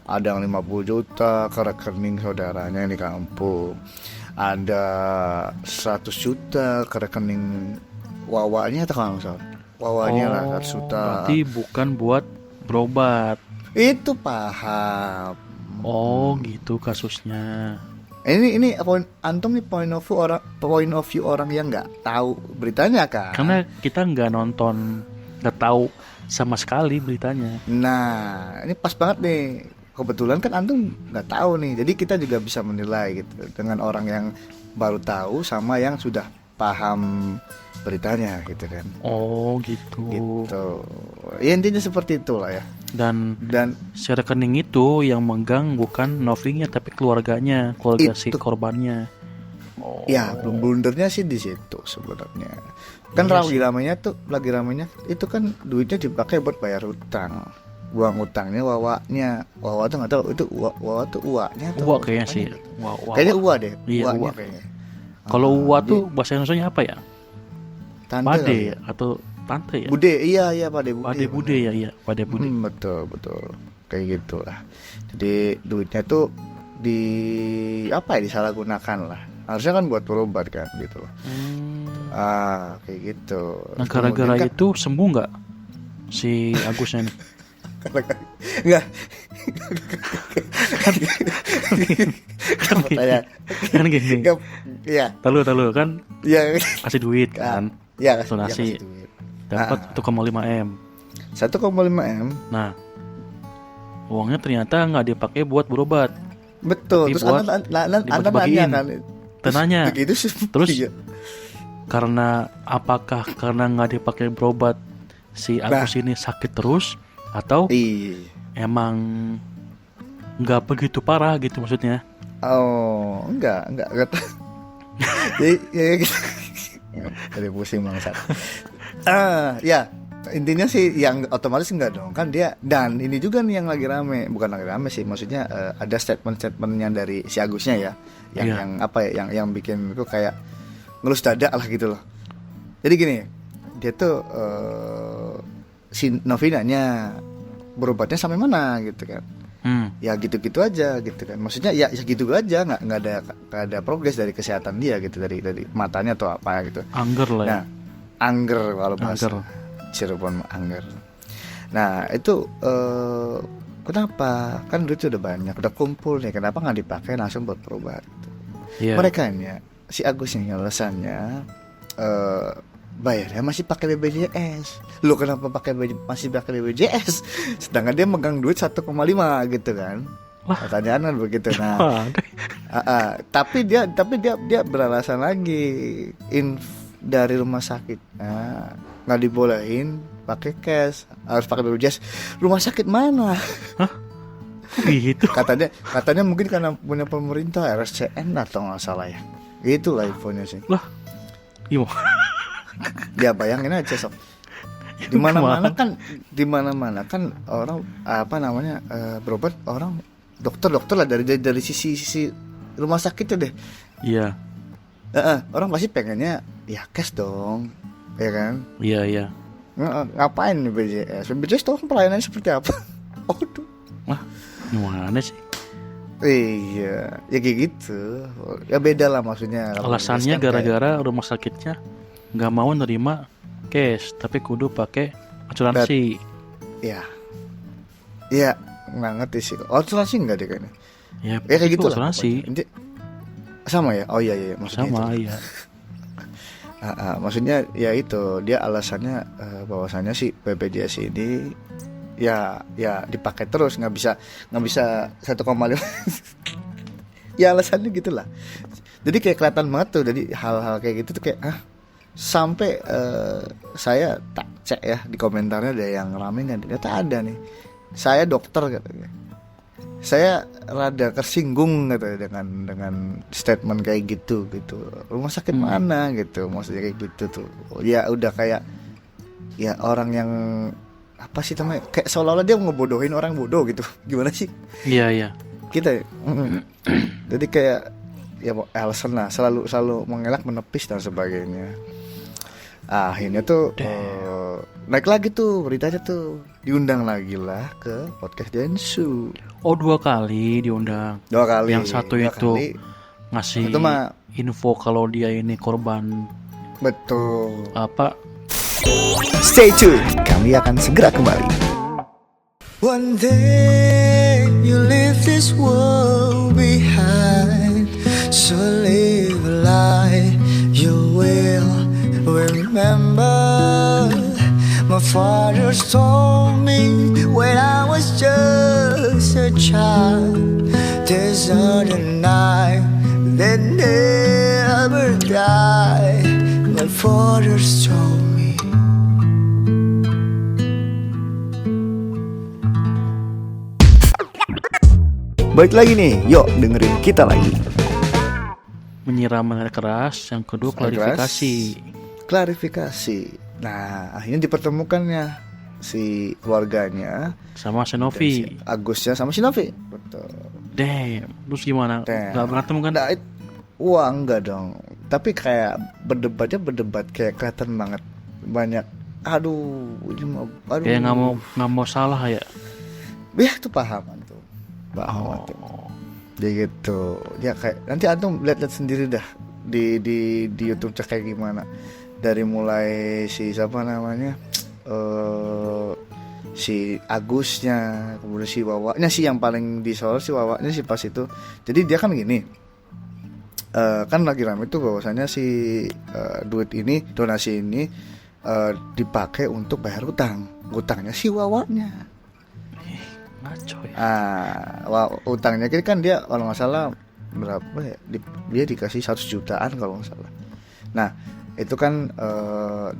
ada yang 50 juta ke rekening saudaranya yang di kampung, ada 100 juta ke rekening wawanya atau kalau misal wawanya lah 100 juta.
Berarti bukan buat berobat.
Itu paham.
Oh gitu kasusnya.
Ini antum nih point of view orang yang nggak tahu beritanya kan?
Karena kita nggak nonton, nggak tahu sama sekali beritanya.
Nah, ini pas banget nih. Kebetulan kan antum nggak tahu nih, jadi kita juga bisa menilai gitu dengan orang yang baru tahu sama yang sudah paham beritanya gitu kan.
Oh gitu.
Gitu. Ya intinya seperti itulah ya.
Dan si rekening itu yang megang bukan Novinya tapi keluarga si korbannya. Oh.
Ya, blundernya sih di situ sebenarnya. Kan lagi ramenya itu kan duitnya dipakai buat bayar hutang. Buang hutangnya wawanya. Wawa tuh enggak tahu itu wawa tuh uaknya atau
uak kayaknya sih.
Kayaknya uak deh.
Iya, uak
kayaknya.
Kalau uak tuh bahasa Indonesianya apa ya?
Tante
Pade
ya?
atau tante ya?
Bude, iya Pade Bude.
Pade Bude ya, iya, Pade Bude.
Betul. Kayak gitulah. Jadi duitnya tuh disalahgunakan lah. Harusnya kan buat berobat kan gitu loh. Kayak gitu.
Nah, gara-gara itu sembuh nggak si Agusnya nih?
Enggak.
Kan gini.
Iya.
Tahu kan?
Iya.
Kasih duit kan?
Iya,
donasi. Dapat 1,5 M.
1,5 M.
Nah, uangnya ternyata nggak dipakai buat berobat.
Betul. Terus Anda nanya kan?
Tanya.
Begitu sih.
Terus karena nggak dipakai berobat si Agus ini sakit terus atau emang nggak begitu parah gitu maksudnya?
Oh, enggak. Jadi ya gitu. Jadi pusing bangsat. Ya intinya sih yang otomatis enggak dong kan dia. Dan ini juga nih yang lagi rame, bukan lagi rame sih, maksudnya ada statementnya dari si Agusnya ya, yang apa ya, yang bikin itu kayak ngelus dada lah gitu loh. Jadi gini, dia tuh si Novinanya berobatnya sampai mana gitu kan? Ya gitu-gitu aja gitu kan. Maksudnya ya gitu aja, nggak ada progres dari kesehatan dia gitu, dari matanya atau apa gitu.
Angger lah ya.
Nah, angger kalau bahasa Cirebon angger. Nah itu kenapa? Kan duitnya udah banyak, udah kumpul nih, kenapa nggak dipakai langsung buat berobat? Mereka nya si Agusnya alasannya bayarnya masih pakai BPJS. Lu kenapa masih pakai BPJS? Sedangkan dia megang duit 1,5 gitu kan. Pertanyaan kan begitu. Nah, tapi dia beralasan lagi dari rumah sakit. Nggak dibolehin pakai cash, harus pakai BPJS. Rumah sakit mana?
Gitu.
Katanya mungkin karena punya pemerintah RSCM atau nggak salah ya. Itulah infonya sih.
Lah, gimana?
Ya bayangin aja sob. Di mana-mana kan orang berobat orang dokter lah dari sisi rumah sakitnya deh.
Iya.
Orang pasti pengennya ya cash dong, ya kan?
Iya.
Ngapain BPJS tuh pelayanannya seperti apa? Aduh.
Wah, gimana sih?
Iya, ya kayak gitu. Ya beda lah maksudnya.
Alasannya gara-gara rumah sakitnya nggak mau nerima cash, tapi kudu pakai asuransi.
Iya, nggak ngerti sih. Asuransi nggak deh kayaknya.
Ya
kayak gitu lah.
Asuransi.
Sama ya? Oh iya, maksudnya
sama
itu.
Iya.
Maksudnya ya itu dia alasannya bahwasannya si BPJS ini ya dipakai terus, nggak bisa 1,5. Ya alasannya gitulah. Jadi kayak kelihatan banget tuh. Jadi hal-hal kayak gitu tuh kayak sampai saya tak cek ya di komentarnya ada yang rame kan, ternyata ada nih. Saya dokter katanya. Saya rada tersinggung gitu dengan statement kayak gitu. Rumah sakit mana gitu, maksudnya kayak gitu tuh. Ya udah kayak ya orang yang apa sih namanya, kayak seolah-olah dia ngebodohin orang bodoh gitu. Gimana sih?
Iya.
kita ya. Jadi kayak ya alasan lah, selalu mengelak, menepis dan sebagainya. Akhirnya tuh naik lagi tuh beritanya tuh, diundang lagi lah ke podcast Densu.
Oh 2 kali diundang.
2 kali.
Yang satu
2
itu
kali.
ngasih
Itu mah
info kalau dia ini korban
betul.
apa.
Stay tune, kami akan segera kembali.
One day you leave this world behind, so live a life you will remember. My father told me when I was just a child, there's other night that never die. My father told me.
Baik lagi nih, yuk dengerin kita lagi.
Menyiram air keras, yang kedua klarifikasi.
Klarifikasi. Nah, akhirnya dipertemukannya si keluarganya
Sama Shinovi.
si Agusnya sama Shinovi. Betul.
Damn, terus gimana?
Damn.
Gak berantem kan?
Nah, wah enggak dong. Tapi kayak berdebat kayak kelihatan banget banyak. Aduh,
Kayak nggak mau salah ya.
Ya tuh paham tuh. Paham tuh. Dia gitu. Ya kayak nanti antum lihat sendiri dah di YouTube cek kayak gimana. Dari mulai si siapa namanya? Si Agusnya, kemudian si Wawanya sih yang paling disorot, si Wawanya sih pas itu. Jadi dia kan gini. Kan lagi rame tuh bahwasanya si duit ini, donasi ini dipakai untuk bayar utangnya si Wawanya.
Ngaco ya.
Utangnya kan dia kalau nggak salah berapa ya? Dia dikasih 100 jutaan kalau nggak salah. Nah itu kan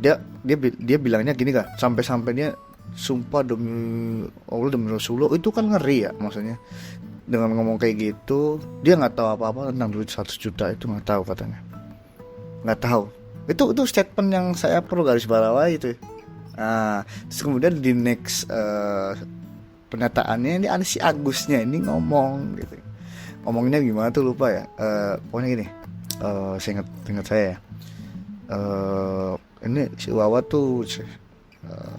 dia bilangnya gini kak, sampai dia sumpah demi Allah demi Rasulullah, itu kan ngeri ya, maksudnya dengan ngomong kayak gitu dia nggak tahu apa-apa tentang duit 100 juta itu, nggak tahu katanya, nggak tahu. Itu statement yang saya perlu garis bawahi itu. Terus kemudian di next pernyataannya ini ada si Agusnya ini ngomong gitu. Ngomongnya gimana tuh lupa ya. Pokoknya gini. Saya ingat saya ya. Ini si Wawa tuh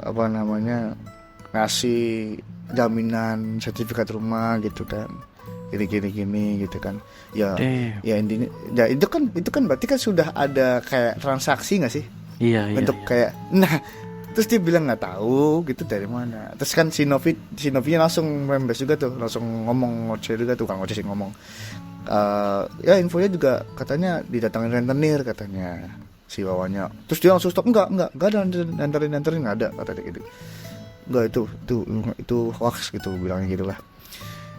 apa namanya ngasih jaminan sertifikat rumah gitu kan. Gini gitu kan. Ya intinya ya itu kan berarti kan sudah ada kayak transaksi enggak sih?
Iya.
Untuk kayak terus dia bilang nggak tahu gitu dari mana. Terus kan si Novinya langsung membes juga tuh, langsung ngomong ngoceh juga tuh, ngoceh sih ngomong. Ya infonya juga katanya didatangin rentenir katanya si Wawanya. Terus dia langsung stop, enggak ada rentenir nggak ada katanya gitu. Enggak itu hoax gitu bilangnya gitulah.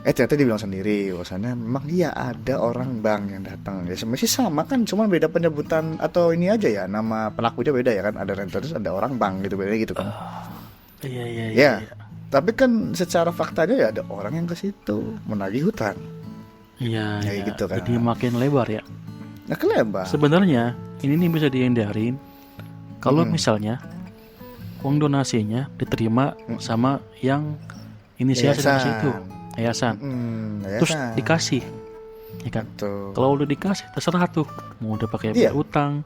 Ternyata dia bilang sendiri bahwasannya memang iya ada orang bank yang datang. Ya sebenarnya sama kan, cuma beda penyebutan atau ini aja ya, nama pelakunya beda ya kan, ada rentenir ada orang bank gitu, beda gitu kan. Iya. Tapi kan secara faktanya ya ada orang yang ke situ menagih hutang.
Iya.
Gitu kan.
Jadi makin lebar ya.
Nah, lebar.
Sebenarnya ini nih bisa dihindarin kalau misalnya uang donasinya diterima sama yang inisiasi donasi itu. Yayasan. Terus dikasih, ya kan? Kalau udah dikasih terserah tuh, mau udah pakai utang,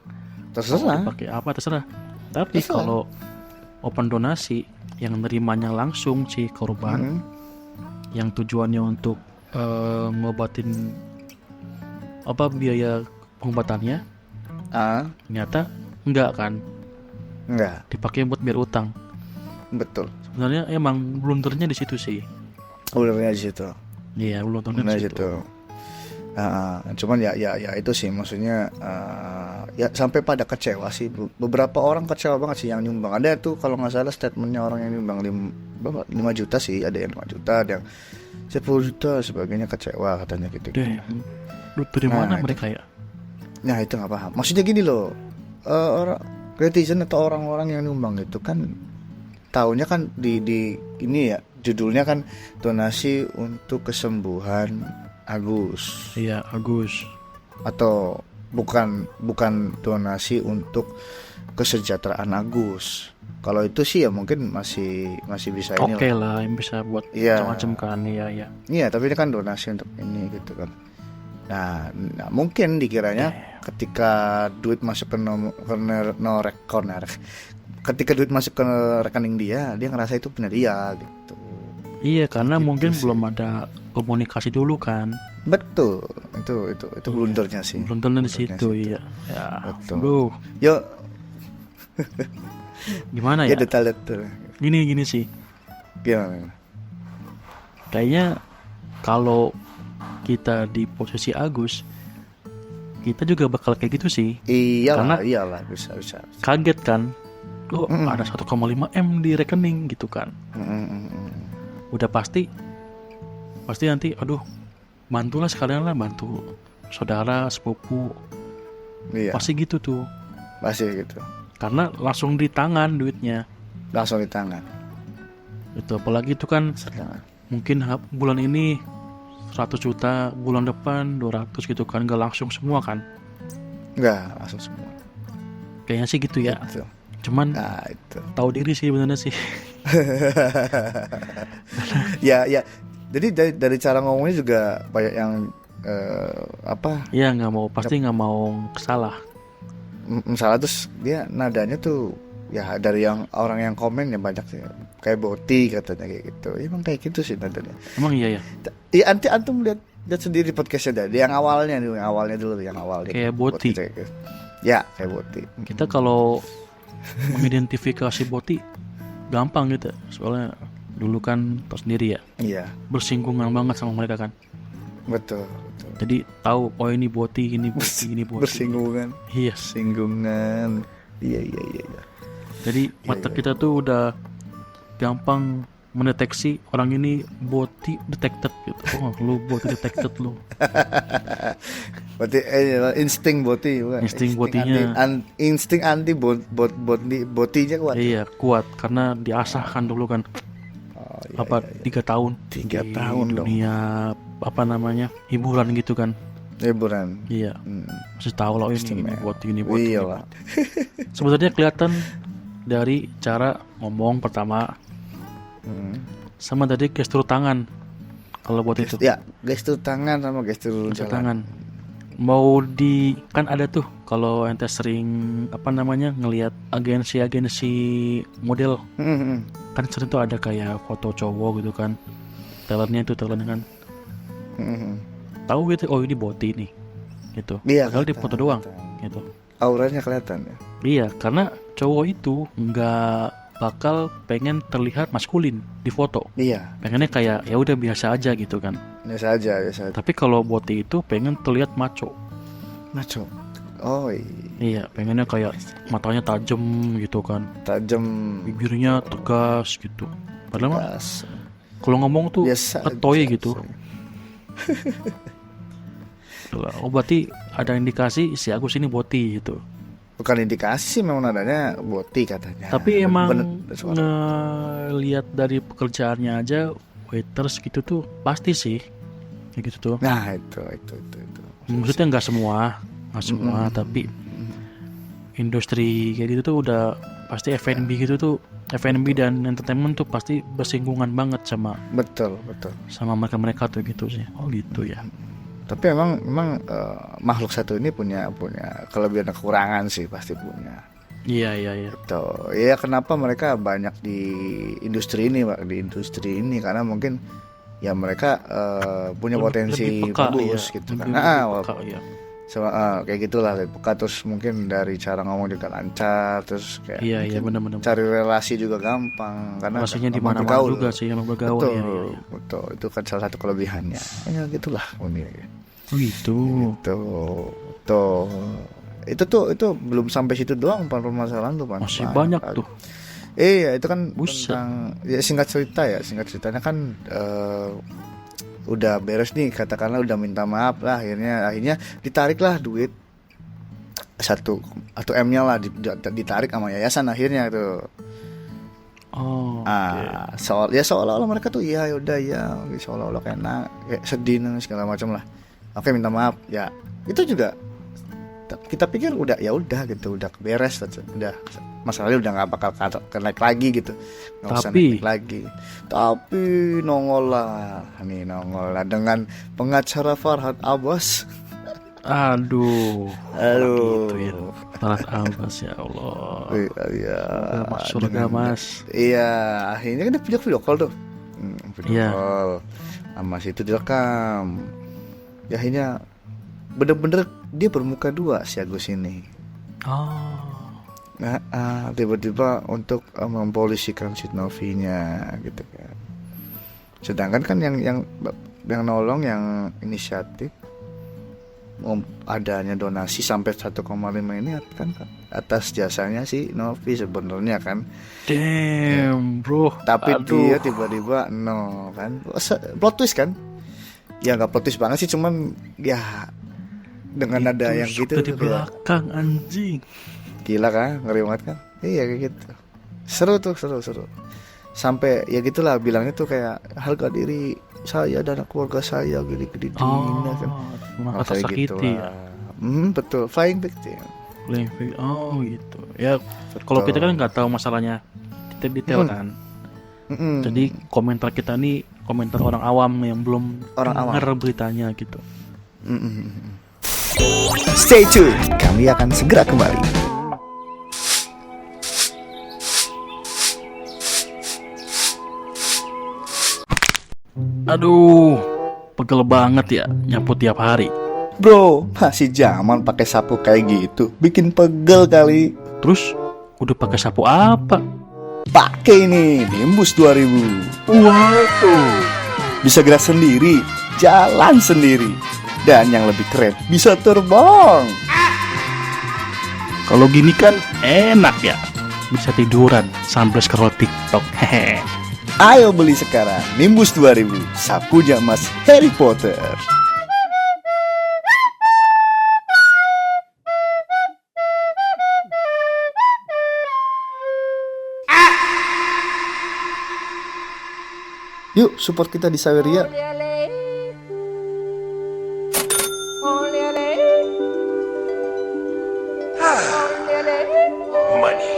terserah, pakai apa terserah. Tapi kalau open donasi yang nerimanya langsung si korban, yang tujuannya untuk ngobatin apa biaya pengobatannya, ternyata enggak kan? Enggak. Dipakai buat biar utang.
Betul.
Sebenarnya emang blundernya di situ sih.
Ulurnya di situ.
Iya, ulurnya di situ.
Cuman ya itu sih maksudnya ya sampai pada kecewa sih. Beberapa orang kecewa banget sih yang nyumbang. Ada tuh kalau nggak salah statementnya orang yang nyumbang 5 juta sih, ada yang 5 juta, ada yang 10 juta sebagainya, kecewa katanya gitu.
Dari mana mereka ya?
Nah itu nggak paham. Maksudnya gini loh, orang netizen atau orang-orang yang nyumbang itu kan tahunya kan di ini ya, judulnya kan donasi untuk kesembuhan Agus.
Iya, Agus.
Atau bukan donasi untuk kesejahteraan Agus. Kalau itu sih ya mungkin masih bisa ini
Oke lah, yang bisa buat
Iya.
macam-macam kan, iya.
Iya, tapi ini kan donasi untuk ini gitu kan. Nah, mungkin dikiranya ketika duit masuk ke ketika duit masuk ke rekening dia ngerasa itu punya dia gitu.
Iya, karena
Gitu
mungkin
sih.
belum ada komunikasi dulu kan.
Betul. Itu blundernya sih.
Belum tentu di
Blundernya
situ,
situ.
iya. Ya,
Betul.
aduh,
Yuk,
gimana
ya
ya?
detail-detail.
Gini sih.
Gimana?
Kayaknya kalau kita di posisi Agus, kita juga bakal kayak gitu sih.
Iyalah, bisa.
Kaget kan? Loh, ada 1,5 M di rekening gitu kan. Udah pasti nanti aduh, bantulah sekalian lah, bantu saudara, sepupu.
Iya,
Pasti gitu tuh.
pasti gitu.
Karena langsung di tangan duitnya.
Langsung di tangan.
Itu apalagi itu kan mungkin bulan ini 100 juta, bulan depan 200 gitu kan, gak langsung semua kan.
Enggak, langsung semua.
Kayaknya sih gitu ya.
Gitu.
Cuman
Nah, itu.
tahu diri sih benernya sih.
ya. Jadi dari cara ngomongnya juga banyak yang
Iya, pasti nggak mau salah.
misalnya terus dia nadanya tuh ya dari yang orang yang komen ya banyak sih kayak Boti katanya kayak gitu. Emang kayak gitu sih nadanya.
Emang iya ya.
Iya, antum lihat sendiri podcastnya dari yang awalnya dulu yang awalnya
Kayak Boti.
Gitu. Ya kayak Boti.
Kita kalau mengidentifikasi Boti gampang gitu, soalnya dulu kan tau sendiri ya,
Iya,
bersinggungan banget sama mereka kan.
betul.
Jadi tahu oh ini Boti, ini Boti.
Bersinggungan.
Iya.
Singgungan. Iya.
Jadi mata kita tuh udah gampang mendeteksi orang ini Boti detected gitu. Oh, lu Boti detected lu.
Berarti insting Boti bukan?
Insting Botinya.
Insting anti Botinya kuat.
Iya, kuat karena diasahkan dulu kan.
Oh, iya,
Apa 3 tahun?
3
di
tahun dong.
dunia apa namanya, hiburan gitu kan.
Liburan.
Iya, masih tahu lah ini
Istimewa.
Boti.
Iya lah.
Sebenarnya kelihatan dari cara ngomong pertama, sama tadi gestur tangan. Kalau buat itu
Ya, gestur tangan sama gestur
gestur
jalan.
tangan. Mau kan ada tuh kalau ente sering apa namanya ngelihat agensi model, kan sering tuh ada kayak foto cowok gitu kan, talentnya kan tahu gitu, oh ini Boti nih gitu.
Iya,
Padahal di foto doang
kelihatan.
gitu.
Auranya kelihatan ya.
Iya, karena cowok itu nggak bakal pengen terlihat maskulin di foto.
Iya,
Pengennya kayak ya udah biasa aja gitu kan.
biasa aja.
Tapi kalau Boti itu pengen terlihat maco.
Maco. Oh,
Iya, pengennya kayak matanya tajam gitu kan,
tajam.
bibirnya tegas gitu. Padahal mah
Gas.
kalau ngomong tuh
Biasa
ketoy
aja.
gitu. Oh, berarti ada indikasi si Agus ini Boti gitu.
Bukan indikasi, memang nadanya Boti katanya.
Tapi emang
Bener, suara.
ngelihat dari pekerjaannya aja waiters gitu tuh pasti sih kayak gitu tuh.
Nah, itu.
Maksudnya nggak semua, tapi industri kayak gitu tuh udah pasti F&B gitu tuh, F&B dan entertainment tuh pasti bersinggungan banget sama
Betul.
mereka tuh gitu sih. Oh gitu ya.
Tapi emang makhluk satu ini punya kelebihan dan kekurangan sih, pasti punya.
Iya.
Tuh, ya kenapa mereka banyak di industri ini, Pak? Di industri ini karena mungkin ya mereka punya potensi
Lebih peka,
bagus
ya.
gitu kan.
Lebih peka, ya.
Kayak gitulah, lebih peka, terus mungkin dari cara ngomong juga lancar, terus kayak
Iya, benar-benar.
cari relasi juga gampang karena
Rasanya di
gampang
mana-mana
bergaul.
juga sih yang bergaul.
Betul,
Iya.
betul. Itu kan salah satu kelebihannya. Ya gitulah uniknya.
Oh gitu.
Tuh. Itu belum sampai situ doang permasalahan tuh, Pan.
Masih banyak tuh.
Iya, itu kan
Buset.
tentang ya singkat ceritanya kan udah beres nih, katakanlah udah minta maaf lah, akhirnya ditariklah duit 1 M-nya lah ditarik sama yayasan akhirnya tuh.
Oh.
Seolah-olah mereka tuh ya udah ya, seolah-olah kayak sedih segala macam lah. Oke, minta maaf ya. Itu juga kita pikir udah gitu, udah beres, udah masalahnya udah nggak bakal naik lagi gitu, nggak usah naik lagi. Tapi nongol lah dengan pengacara Farhad Abbas.
Aduh. Gitu ya. Farhad Abbas, ya Allah.
Iya.
Masuk surga, Mas.
Iya, akhirnya kan dia video call tuh. Video call. Mas itu direkam. Ya akhirnya bener-bener dia bermuka dua si Agus ini. Tiba-tiba untuk mempolisikan si Novinya gitu kan. Sedangkan kan yang nolong, yang inisiatif adanya donasi sampai 1,5 ini kan atas jasanya si Novi sebenarnya kan.
Damn, bro.
Tapi dia tiba-tiba kan. Plot twist kan? Ya nggak plot twist banget sih, cuman ya dengan
itu
ada yang gitu
dari belakang anjing.
Gila kan, ngeri banget kan? Iya kayak gitu. Seru. Sampai ya gitulah bilangnya tuh kayak harga diri saya dan keluarga saya gini kan.
Kata sakiti ya.
Betul, flying victim.
Gitu. Ya kalau kita kan nggak tahu masalahnya kita detail kan. Jadi komentar kita nih komentar orang awam yang belum dengar beritanya gitu.
Stay tune, kami akan segera kembali.
Aduh, pegel banget ya nyapu tiap hari.
Bro, masih zaman pakai sapu kayak gitu, bikin pegel kali.
Terus udah pakai sapu apa?
Pakai ini Nimbus 2000.
Waduh,
bisa gerak sendiri, jalan sendiri, dan yang lebih keren bisa terbang.
Kalau gini kan enak ya, bisa tiduran sambil scroll TikTok. Hehe.
Ayo beli sekarang Nimbus 2000, sapunya Mas Harry Potter. Yuk support kita di Saweria.
Money.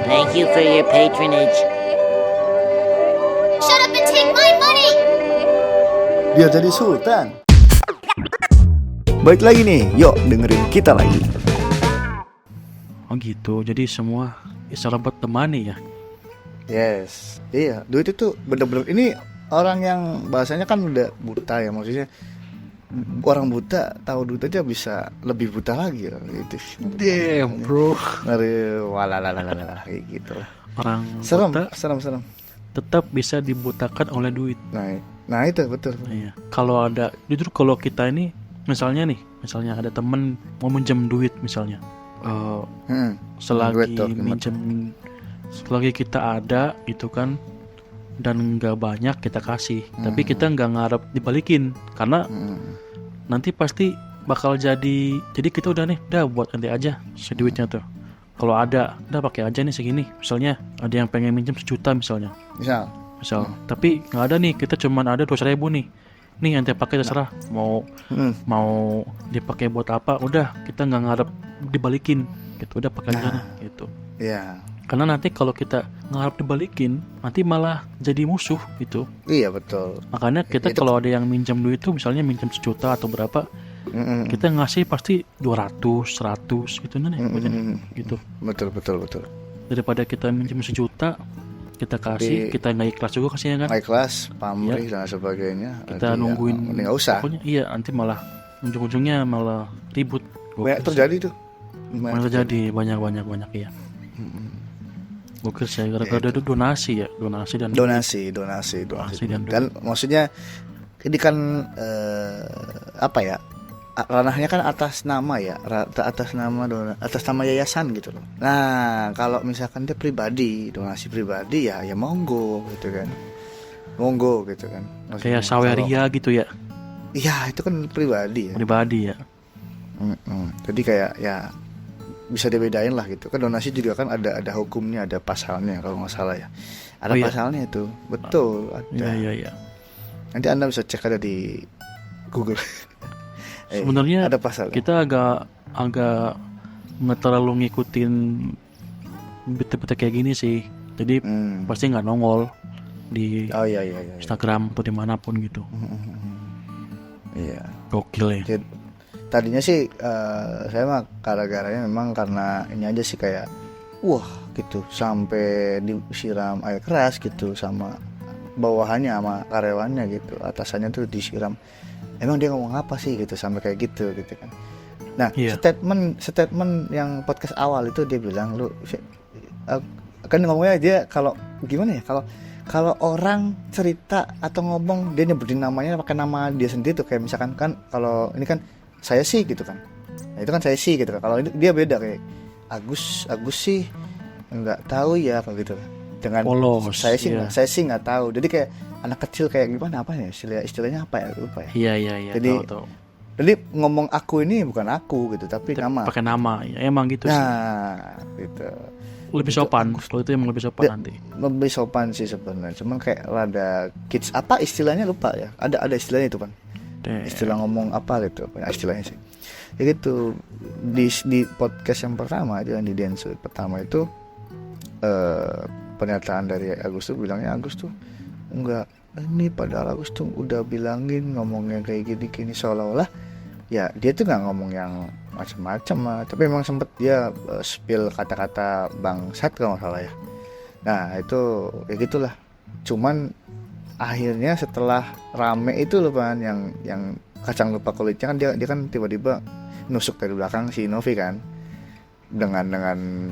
Thank you for your patronage.
Shut up and take my money!
Biar jadi sultan. Baik lagi nih, yuk dengerin kita lagi.
Oh gitu, jadi semua sahabat temani ya.
Yes, iya, duit itu bener-bener ini orang yang bahasanya kan udah buta ya, maksudnya orang buta tahu duit aja bisa lebih buta lagi ya, gitu.
Damn bro.
Walalala kayak gitu lah.
Orang
serem,
buta
serem.
tetap bisa dibutakan oleh duit.
Nah itu betul.
Iya. Kalau ada, justru kalau kita ini misalnya ada temen mau minjem duit misalnya, selagi minjem, selagi kita ada itu kan dan nggak banyak kita kasih, tapi kita nggak ngarep dibalikin karena nanti pasti bakal jadi kita udah buat nanti aja si duitnya tuh. Kalau ada, udah pakai aja nih segini. Misalnya ada yang pengen minjem 1 juta misalnya. Misal, tapi nggak ada nih, kita cuman ada 200.000 nih. Nih yang dia pakai terserah. Mau dipakai buat apa? Udah, kita nggak ngarep dibalikin. Gitu, udah pakai aja nih. Gitu.
Iya.
Karena nanti kalau kita ngarep dibalikin, nanti malah jadi musuh gitu.
Iya betul.
Makanya kita kalau ada yang minjem duit tuh, misalnya minjem 1 juta atau berapa, kita ngasih pasti 200, 100 gitu nih, gitu.
Betul.
Daripada kita minjem 1 juta, kita kasih, kita nggak ikhlas juga kasihnya kan?
Nggak ikhlas, pamrih dan sebagainya.
Kita nungguin,
nggak usah.
Pokoknya iya, nanti malah ujung-ujungnya malah ribut.
Banyak terjadi tuh.
Banyak terjadi, banyak ya. Gokil sih, gara-gara ada donasi dan
maksudnya ini kan apa ya, ranahnya kan atas nama yayasan gitu loh. Nah kalau misalkan dia pribadi, donasi pribadi ya monggo gitu kan, maksudnya,
kayak Saweria gitu ya.
Iya itu kan pribadi ya. Jadi kayak ya bisa dibedain lah gitu kan. Donasi juga kan ada hukumnya, ada pasalnya kalau nggak salah ya. Ada pasalnya itu, betul ada.
Iya.
Nanti Anda bisa cek ada di Google.
Sebenarnya
ada pasal.
Kita agak nggak terlalu ngikutin berita-berita kayak gini sih. Jadi pasti nggak nongol di Instagram atau dimanapun gitu.
Iya.
Gokil ya.
Tadinya sih saya mah gara-garanya memang karena ini aja sih kayak wah gitu sampai disiram air keras gitu sama bawahannya sama karyawannya gitu, atasannya tuh disiram. Emang dia ngomong apa sih gitu sampai kayak gitu kan. Nah, statement yang podcast awal itu dia bilang lu kan ngomongnya dia kalau gimana ya, kalau orang cerita atau ngomong dia nyebutin namanya pakai nama dia sendiri tuh, kayak misalkan kan kalau ini kan saya sih gitu kan. Nah, itu kan saya sih gitu kan. Kalau dia beda kayak Agus sih nggak tahu ya kalau gitu. Dengan
polos,
saya sih nggak tahu. Jadi kayak anak kecil kayak gimana apa ya istilahnya apa ya lupa ya.
Iya.
Jadi ngomong aku ini bukan aku gitu tapi nama.
Pakai nama ya emang gitu sih.
Nah, gitu.
Lebih sopan. Kalau itu emang lebih sopan nanti.
Lebih sopan sih sebenarnya. Cuman kayak rada kids apa istilahnya lupa ya. Ada istilahnya itu kan. Istilah ngomong apa gitu istilahnya sih. Ya gitu di podcast yang pertama aja di Densu pertama itu pernyataan dari Agus tuh bilangnya Agus tuh enggak, ini padahal Agus tuh udah bilangin ngomongnya kayak gini seolah-olah ya dia tuh nggak ngomong yang macam-macam lah, tapi memang sempet dia spill kata-kata bangsat kalau nggak salah ya. Nah itu ya gitulah. Cuman akhirnya setelah rame itu loh kan yang kacang lupa kulitnya kan dia kan tiba-tiba nusuk dari belakang si Novi kan dengan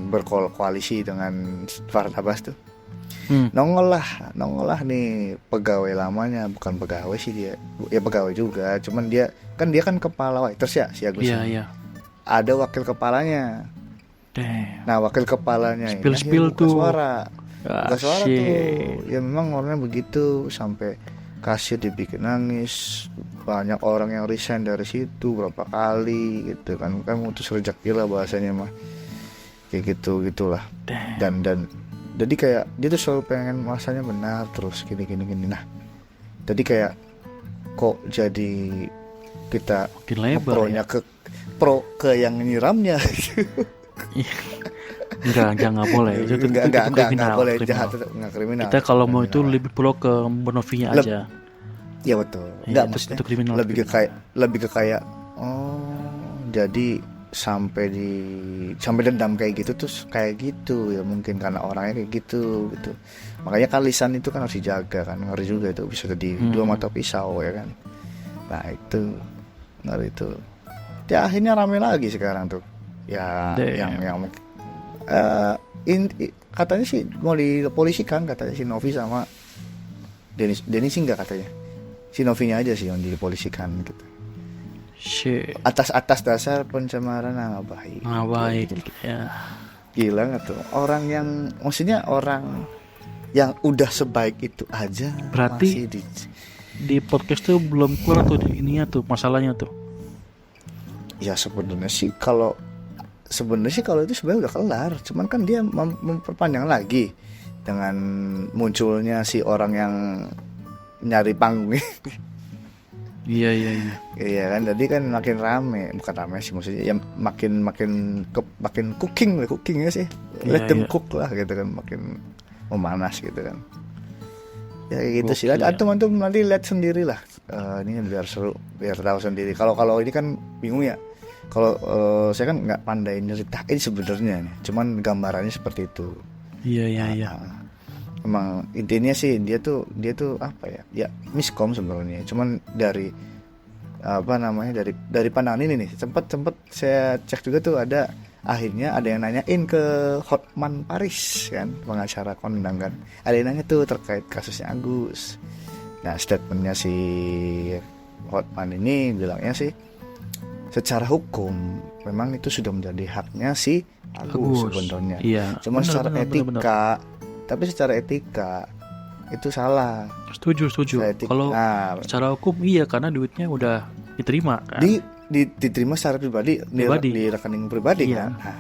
berkoalisi dengan Farhad Abbas tuh. Nongol lah nih pegawai lamanya, bukan pegawai sih dia, ya pegawai juga, cuman dia kan kepala Waiters ya si Agus.
Iya.
Ada wakil kepalanya. Nah wakil kepalanya
spill tuh
suara tuh, ya memang orangnya begitu sampai kasir dibikin nangis, banyak orang yang resign dari situ berapa kali gitu kan mutus rejeki lah bahasanya mah kayak gitulah. Dan jadi kayak dia tuh selalu pengen masanya benar terus gini. Nah jadi kayak kok jadi kita pronya ya? pro ke yang nyiramnya.
Enggak boleh. Itu
enggak boleh jahat, enggak kriminal.
Kita kalau mau itu lebih pro ke Bonovinya aja.
Iya betul.
Enggak maksudnya itu kriminal.
Lebih ke kayak jadi sampai dendam kayak gitu terus kayak gitu ya mungkin karena orangnya kayak gitu. Makanya kalisan itu kan harus dijaga kan, ngeri juga itu bisa jadi dua mata pisau ya kan. Nah itu ngeri itu. Ya akhirnya rame lagi sekarang tuh. Ya yang katanya sih mau dipolisikan katanya si Novi sama Denny sih enggak katanya. Si Novinya aja sih yang dipolisikan gitu. Atas dasar pencemaran nama baik.
Gitu. Ya.
Gila nggak tuh orang yang maksudnya orang yang udah sebaik itu aja.
Berarti
masih
di podcast tuh belum keluar tuh ininya tuh masalahnya tuh.
Ya sebenarnya sih kalau itu sebenarnya udah kelar, cuman kan dia memperpanjang lagi dengan munculnya si orang yang nyari panggung.
Iya.
Iya kan, jadi kan makin bukan rame sih maksudnya, ya makin cooking ya sih, let them cook lah gitu kan, makin memanas gitu kan. Ya gitu sih. Teman-teman nanti lihat sendiri lah. Ini biar seru, biar tahu sendiri. Kalau ini kan bingung ya. Kalau saya kan nggak pandai nyeritain sebenarnya nih, cuman gambarannya seperti itu.
Iya.
Emang intinya sih dia tuh apa ya? Ya miskom sebenarnya. Cuman dari dari pandangan ini nih, sempat saya cek juga tuh akhirnya ada yang nanyain ke Hotman Paris kan, pengacara kondang kan. Ada yang nanya tuh terkait kasusnya Agus. Nah statementnya si Hotman ini bilangnya sih secara hukum memang itu sudah menjadi haknya si Agus sebenarnya.
Iya.
Cuma secara etika, tapi secara etika itu salah.
Setuju. Kalau secara hukum iya, karena duitnya udah diterima kan.
Diterima secara pribadi. Di rekening pribadi iya. Kan. Nah,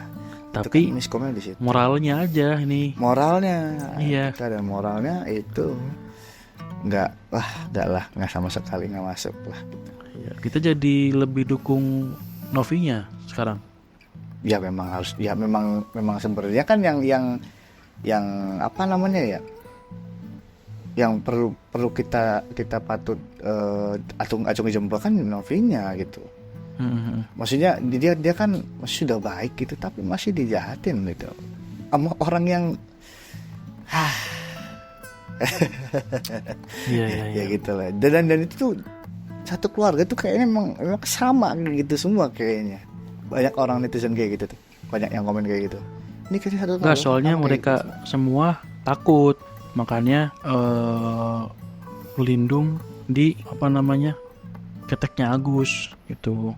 tapi kan miskomnya di situ.
Moralnya aja ini.
Moralnya.
Iya.
Kita ada moralnya itu nggak sama sekali nggak masuk lah.
Ya, kita jadi lebih dukung Novinya sekarang.
Ya memang harus, ya memang sebenarnya kan yang apa namanya ya, yang perlu kita patut acungi jempol kan Novinya gitu. Maksudnya dia kan masih sudah baik gitu, tapi masih dijahatin gitu sama orang yang ya gitu lah. Dan itu tuh satu keluarga tuh kayaknya memang sama gitu semua kayaknya. Banyak orang netizen kayak gitu tuh, banyak yang komen kayak gitu. Ini kayaknya satu keluarga.
Nggak, soalnya mereka gitu. Semua takut, makanya berlindung di keteknya Agus gitu.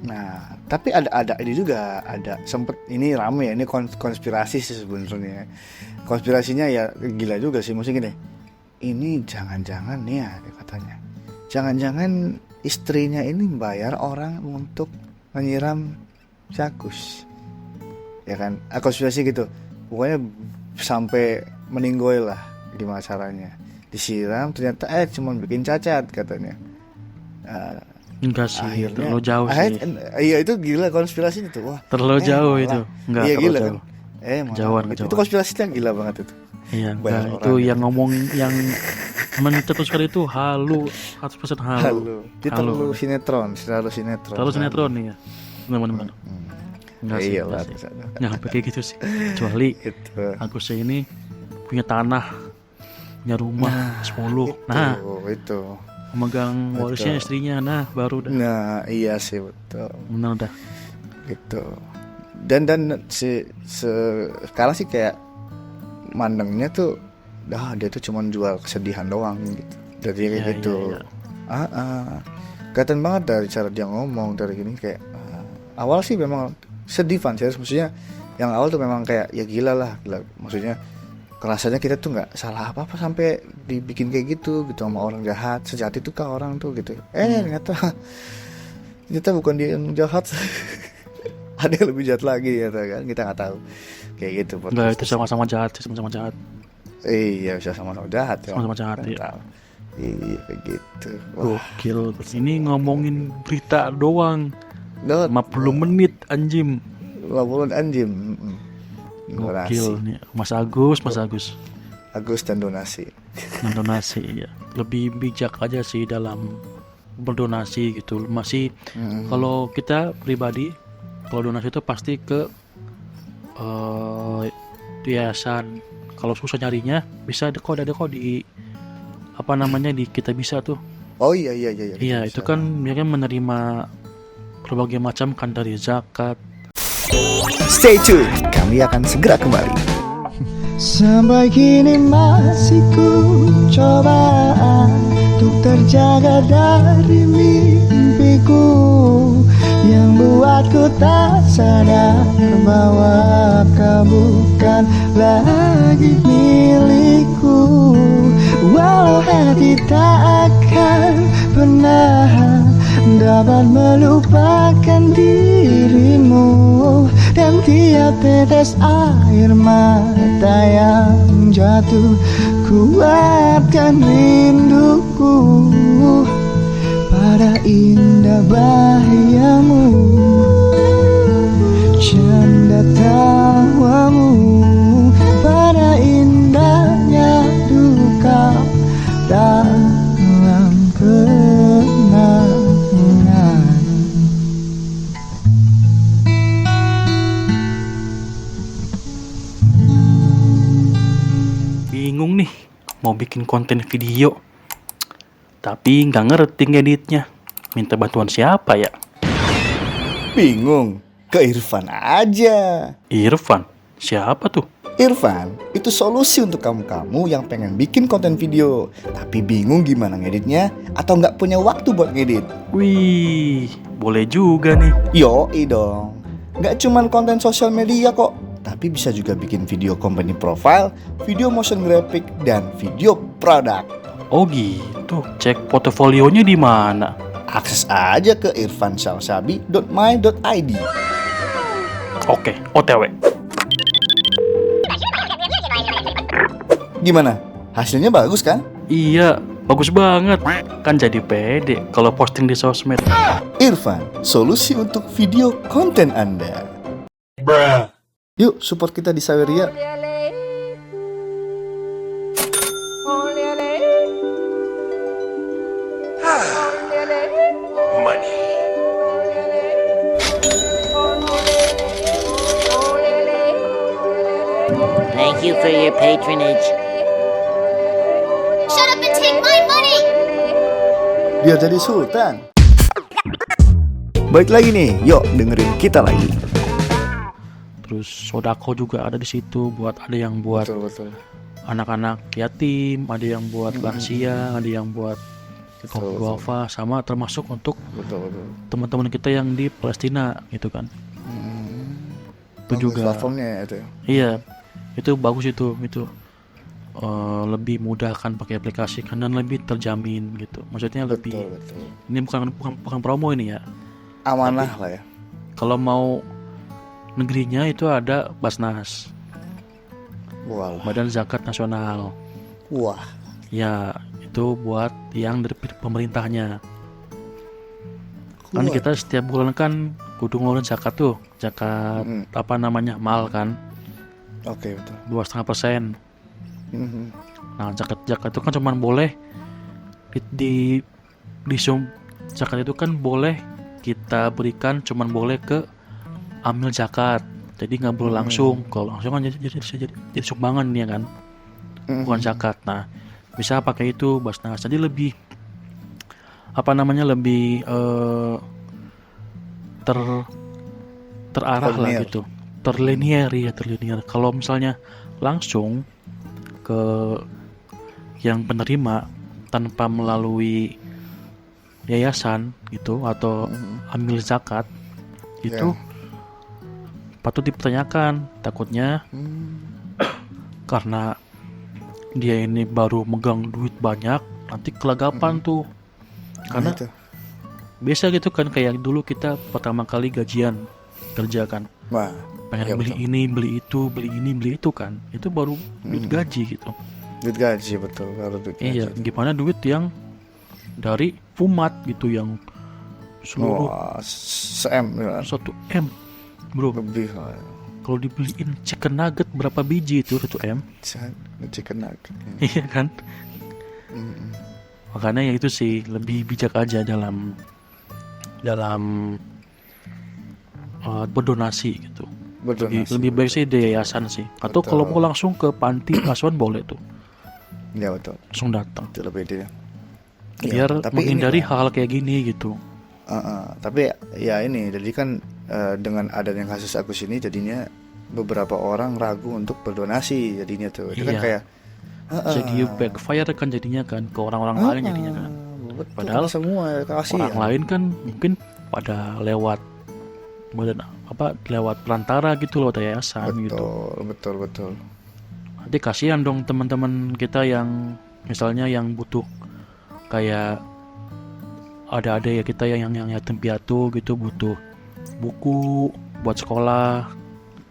Nah, tapi ada ini juga, ada sempet ini rame ya, ini konspirasi sih sebenarnya. Konspirasinya ya gila juga sih, maksudnya gini. Ini jangan-jangan nih ya katanya. Jangan-jangan istrinya ini bayar orang untuk menyiram Agus. Ya kan? Konspirasi gitu. Pokoknya sampai meninggoy lah gimana caranya. Disiram ternyata cuma bikin cacat katanya.
Enggak sih,
akhirnya,
terlalu jauh sih.
Iya itu gila konspirasinya tuh. Wah,
terlalu jauh itu. Enggak,
iya,
terlalu
gila,
jauh.
Kan?
Jauhan.
Itu konspirasinya gila banget itu.
Iya, enggak. Itu yang ngomong yang mencetuskan itu halu, 100% halu.
Dia terlalu sinetron.
Terlalu sinetron nih ya. Benar-benar. Enggak sih.
Iya lah.
Enggak sampai kayak gitu sih. Kecuali Agus ini punya tanah, punya rumah 10.
Itu.
Memegang warisnya istrinya, baru dah.
Nah iya sih, betul.
Benar dah.
Gitu. Dan sekarang sih kayak mandangnya tuh, dia tuh cuma jual kesedihan doang gitu. Dari kayak gitu. Kelihatan banget dari cara dia ngomong, dari gini kayak awal sih memang sedih serius, maksudnya yang awal tuh memang kayak ya gila. Maksudnya rasanya kita tuh nggak salah apa-apa sampai dibikin kayak gitu sama orang jahat. Sejahat itu kah orang tuh gitu. Ternyata bukan dia yang jahat. Ada yang lebih jahat lagi kan, kita nggak tahu kayak gitu.
Nggak, itu sama-sama jahat.
Iya, bisa sama-sama jahat.
Sama-sama jahat ya.
Iya kayak gitu.
Gokil. Ini ngomongin berita doang 50 menit anjim.
50 anjim.
Gokil nih, Mas Agus.
Agus dan donasi
ya. Lebih bijak aja sih dalam berdonasi gitu. Masih kalau kita pribadi, kalau donasi itu pasti ke yayasan. Kalau susah nyarinya bisa ada kok di di Kita Bisa tuh.
Oh iya.
Iya, itu kan mereka menerima berbagai macam kan, dari zakat.
Stay tune, kami akan segera kembali.
Sampai kini masih ku coba untuk terjaga dari mimpiku yang buatku tak sadar bahwa kau bukan lagi milikku. Walau hati tak akan pernah dapat melupakan dirimu, dan tiap tetes air mata yang jatuh kuatkan rinduku pada indah bahagiamu, canda tawamu, pada indahnya duka dalam kenangan.
Bingung nih mau bikin konten video, tapi nggak ngerti ngeditnya. Minta bantuan siapa ya?
Bingung? Ke Irfan aja.
Irfan? Siapa tuh?
Irfan itu solusi untuk kamu-kamu yang pengen bikin konten video tapi bingung gimana ngeditnya atau nggak punya waktu buat ngedit.
Wih, boleh juga nih.
Yoi dong. Nggak cuman konten sosial media kok, tapi bisa juga bikin video company profile, video motion graphic, dan video produk.
Oh gitu. Cek portofolionya di mana?
Akses aja ke irfansyalsabi.my.id.
Oke, OTW.
Gimana? Hasilnya bagus kan?
Iya, Bagus banget. Kan jadi pede kalau posting di sosmed.
Irfan, solusi untuk video konten Anda. Yuk support kita di Saweria.
Money.
Thank you for your patronage.
Shut up and take my money!
Biar jadi sultan. Baik lagi nih, yuk dengerin kita lagi.
Terus sodako juga ada di situ, ada yang buat
Betul.
anak-anak yatim, ada yang buat lansia, ada yang buat kaum duafa, sama termasuk untuk
Betul.
teman-teman kita yang di Palestina gitu kan. Itu juga
Platformnya itu.
iya, itu bagus itu lebih mudah kan pakai aplikasi kan, dan lebih terjamin gitu. Maksudnya lebih
Betul.
ini bukan promo ini ya.
Amanah lah ya.
Kalau mau negerinya itu ada Basnas,
Walah.
Badan Zakat Nasional.
Wah.
Ya, itu buat yang dari pemerintahnya. Kan
Wah.
kita setiap bulan kan kudu ngeluarin zakat tuh. Zakat apa namanya? Mal kan.
Oke, betul.
2,5%.
Mhm.
Nah, zakat itu kan cuma boleh zakat itu kan boleh kita berikan, cuman boleh ke amil zakat. Jadi nggak boleh langsung. Kalau langsung kan jadi sumbangan ya kan. Bukan zakat. Nah, bisa pakai itu Basnas. Jadi lebih lebih terarah lah
Terlinier.
gitu. Terlinier. Kalau misalnya langsung ke yang penerima tanpa melalui yayasan gitu atau amil zakat itu patut dipertanyakan, takutnya karena dia ini baru megang duit banyak, nanti kelagapan tuh. Karena
itu.
biasa gitu kan, kayak dulu kita pertama kali gajian kerja kan,
Wah.
pengen
Iya,
beli
betul.
ini, beli itu, beli ini, beli itu kan, itu baru duit gaji gitu.
Duit gaji, betul. Kalau duit gaji.
Iya, gimana duit yang dari Fumat gitu yang seluruh
Wah, se-M ya.
1M bro.
Lebih lah.
Kalau dibeliin chicken nugget berapa biji itu 1M?
Chicken nugget.
Iya kan? Makanya ya itu sih, lebih bijak aja dalam berdonasi gitu. Lebih baik sih di yayasan sih. Atau
Betul.
kalau mau langsung ke panti asuhan boleh tuh,
Ya betul.
langsung datang.
Itu lebih dia.
Biar
tapi
menghindari
ini,
hal-hal kayak gini gitu.
tapi ya ini, jadi kan dengan adanya kasus Agus ini jadinya beberapa orang ragu untuk berdonasi jadinya tuh. Itu kan
Iya.
kayak
Jadi backfire kan jadinya kan ke orang-orang lain jadinya kan.
betul,
Padahal
semua kasih
Orang lain kan mungkin pada lewat perantara gitu loh, yayasan gitu.
betul.
Nanti kasihan dong teman-teman kita yang misalnya yang butuh, kayak ada ya kita yang yatim piatu gitu, butuh buku buat sekolah.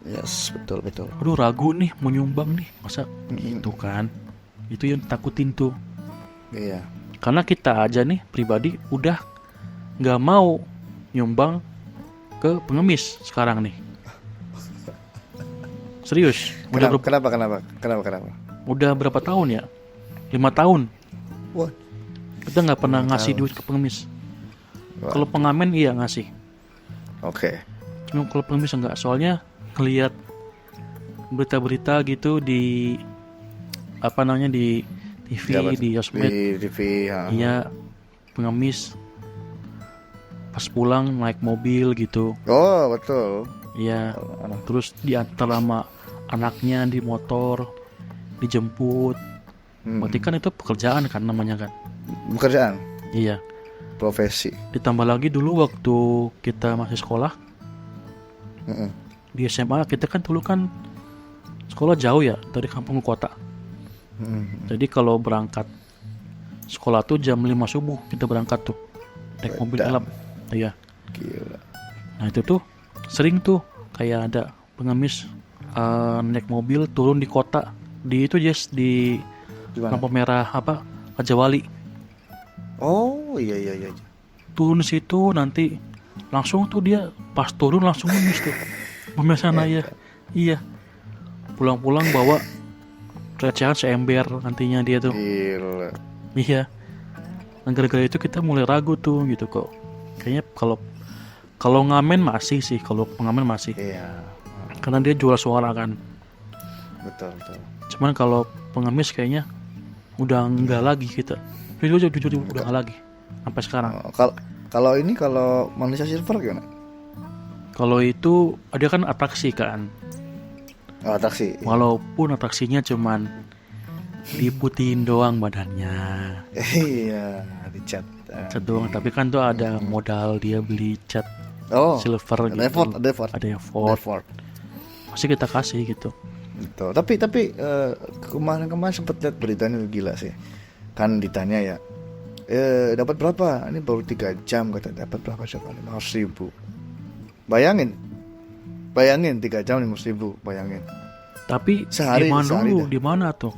Yes, betul.
Aduh, ragu nih mau nyumbang nih, masa gitu kan. Itu yang takutin tuh.
Iya.
Karena kita aja nih pribadi udah nggak mau nyumbang ke pengemis sekarang nih. Serius.
Kenapa?
Udah berapa tahun ya? 5 tahun.
Wah.
Kita nggak pernah ngasih duit ke pengemis.
Wah.
Kalau pengamen iya ngasih.
Oke.
Cuma kalau pengemis enggak. Soalnya ngelihat berita-berita gitu di di TV, di sosmed.
Di TV.
Iya, pengemis pas pulang naik mobil gitu.
Oh, betul.
Iya. Terus diantar sama anaknya di motor, dijemput. Berarti kan itu pekerjaan kan namanya kan.
Pekerjaan,
Iya.
profesi.
Ditambah lagi dulu waktu kita masih sekolah di SMA, kita kan dulu kan sekolah jauh ya dari kampung ke kota. Jadi kalau berangkat sekolah tuh jam 5 subuh kita berangkat tuh naik mobil elap. Iya.
Gila.
Nah itu tuh sering tuh kayak ada pengemis naik mobil turun di kota, di itu di
Gimana?
lampu merah Raja Wali.
Oh iya.
Turun situ nanti langsung tuh dia pas turun langsung ngemis tuh pemesanan ya. Iya, pulang-pulang bawa recehan seember nantinya dia tuh.
Gila.
Iya, dan gara-gara itu kita mulai ragu tuh gitu kok. Kayaknya kalau ngamen masih sih, kalau pengamen masih,
Iya.
karena dia jual suara kan.
Betul.
Cuman kalau pengemis kayaknya udah enggak lagi kita. Jujur udah enggak lagi sampai sekarang.
Kalau Malaysia Silver gimana?
Kalau itu ada kan atraksi kan.
Oh, atraksi.
Walaupun atraksinya cuman diputihin doang badannya.
Iya, dicat.
Cat doang, tapi kan tuh ada modal dia beli cat silver
ada
gitu.
effort.
Ada effort. Masih kita kasih gitu.
Betul. Tapi kemarin sempat lihat beritanya gila sih. Kan ditanya ya, dapat berapa? Ini baru 3 jam kata dapat berapa coba? 500.000. Bayangin 3 jam 500.000, bayangin.
Tapi
Sehari
di mana tuh?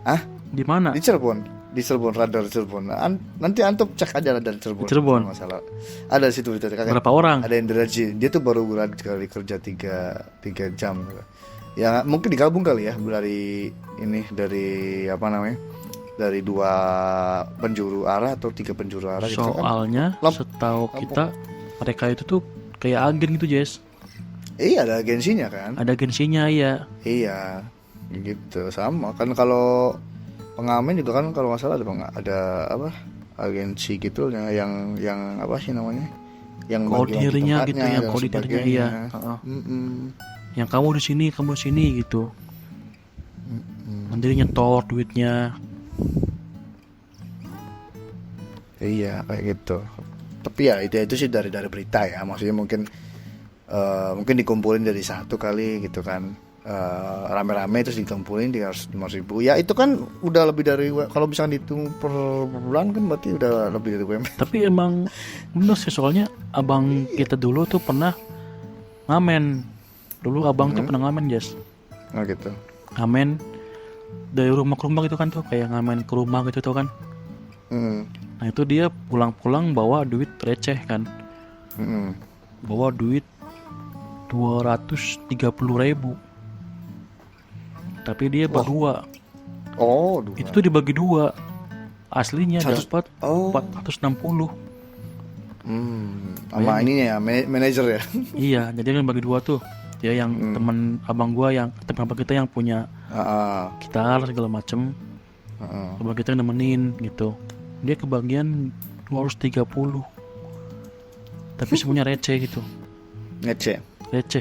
Ah?
Di mana?
Di Cirebon, radar Cirebon. Nanti antum cek aja radar Cirebon.
Cirebon.
Masalah. Ada di situ
Berapa orang?
Ada Indra J. Dia tuh baru kali kerja 3 jam. Ya mungkin digabung kali ya dari apa namanya? Dari 2 penjuru arah atau 3 penjuru arah gitu kan.
Soalnya setahu kita mereka itu tuh kayak agen gitu, Jess.
Iya, ada agensinya kan?
Ada agensinya ya.
Iya, gitu sama kan. Kalau pengamen juga kan kalau nggak salah ada apa agensi gitu yang apa sih namanya? Yang
kodirnya gitu, yang kodirnya iya. Yang kamu di sini gitu. Nanti dia nyetor duitnya.
Iya kayak gitu. Tapi ya itu sih dari berita ya. Maksudnya mungkin dikumpulin dari satu kali gitu kan, rame-rame terus dikumpulin 350.000. Ya itu kan udah lebih dari, kalau misalnya dihitung per bulan kan berarti udah lebih dari UMR.
Tapi emang bener sih, soalnya abang kita dulu tuh pernah ngamen. Dulu abang tuh pernah ngamen, Jas.
Oh gitu.
Ngamen dari rumah ke rumah gitu kan tuh, kayak ngamen ke rumah gitu tuh kan. Nah itu dia pulang-pulang bawa duit receh kan. Bawa duit 230.000. Tapi dia berdua.
Oh,
itu tuh dibagi 2. Aslinya dapat 460.
Sama ininya ya, manajer ya.
Iya, jadi kan bagi 2 tuh. Dia yang teman abang gua, yang teman abang kita yang punya gitar segala macem. Abang kita nemenin gitu. Dia kebagian 230. Tapi semuanya receh gitu. Receh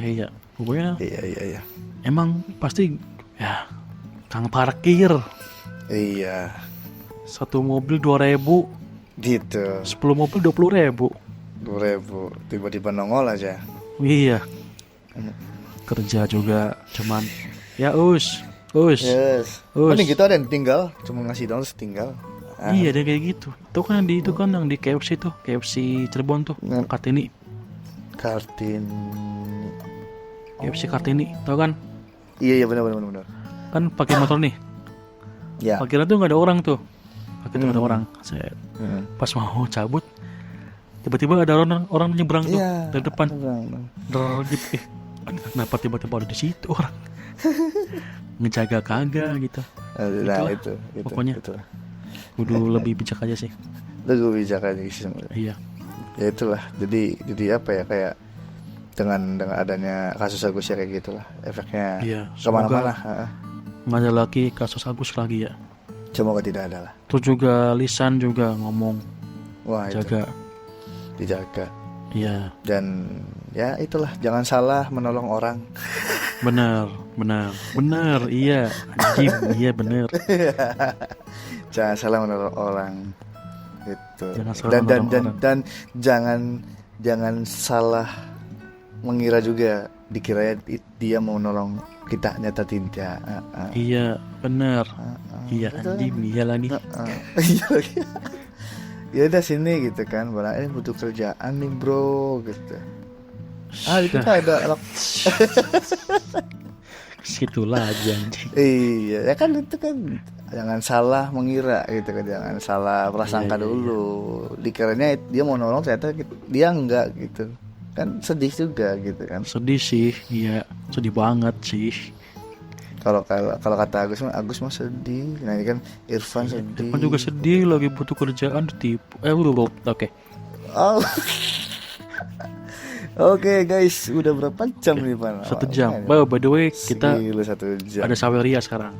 ya. Pokoknya
Iya.
emang pasti ya kang parkir.
Iya.
1 mobil 2.000
Gitu.
10 mobil 20.000.
2.000 tiba-tiba nongol aja.
Iya. Kerja juga cuman ya us.
Yes. Mending kita ada yang tinggal, cuma ngasih doang terus tinggal.
Iya, dia kayak gitu. Tuh kan itu kan yang di KFC tuh, KFC Cirebon tuh, Kartini. KFC Kartini, tau kan?
Iya benar.
Kan pakai motor nih.
Ya.
Parkiran tuh nggak ada orang tuh. Parkiran ada orang. Saya pas mau cabut, tiba-tiba ada orang nyebrang tuh dari depan. Kenapa tiba-tiba ada di situ orang? Ngejaga kagak gitu.
Nah, itu.
Pokoknya
itu.
kudu lebih bijak aja sih.
Lebih bijak aja sih.
Iya.
Ya itulah. Jadi apa ya, kayak dengan adanya kasus Agus ya kayak gitulah efeknya kemana-mana.
Nggak ada lagi kasus Agus lagi ya.
Semoga tidak ada lah.
Terus juga Lisan juga ngomong. Wah, jaga.
Dijaga.
Iya.
Dan ya itulah, jangan salah menolong orang.
Benar. Iya. Anjing, iya benar.
Jangan salah menolong orang. Itu. Dan jangan salah mengira juga, dikira dia mau nolong kita, nyata tidak.
Iya, benar. Iya, anjing, iya lagi.
Iya lagi. Ya udah sini gitu kan, barang ini butuh kerjaan nih bro gitu. Kita ada
Situlah aja anjing.
Iya, ya kan itu kan jangan salah mengira gitu kan, jangan salah prasangka
Iya.
dulu. Dikiranya dia mau nolong ternyata dia enggak gitu. Kan sedih juga gitu kan.
Sedih sih, iya, sedih banget sih.
Kalau kata Agus mah sedih. Nah, ini kan Irfan sedih.
Irfan juga sedih, lagi butuh kerjaan ditipu. Oke.
Oh. Oke guys, udah berapa jam nih Pan?
1 jam. By the way, kita
Gila, 1 jam.
ada Saweria sekarang.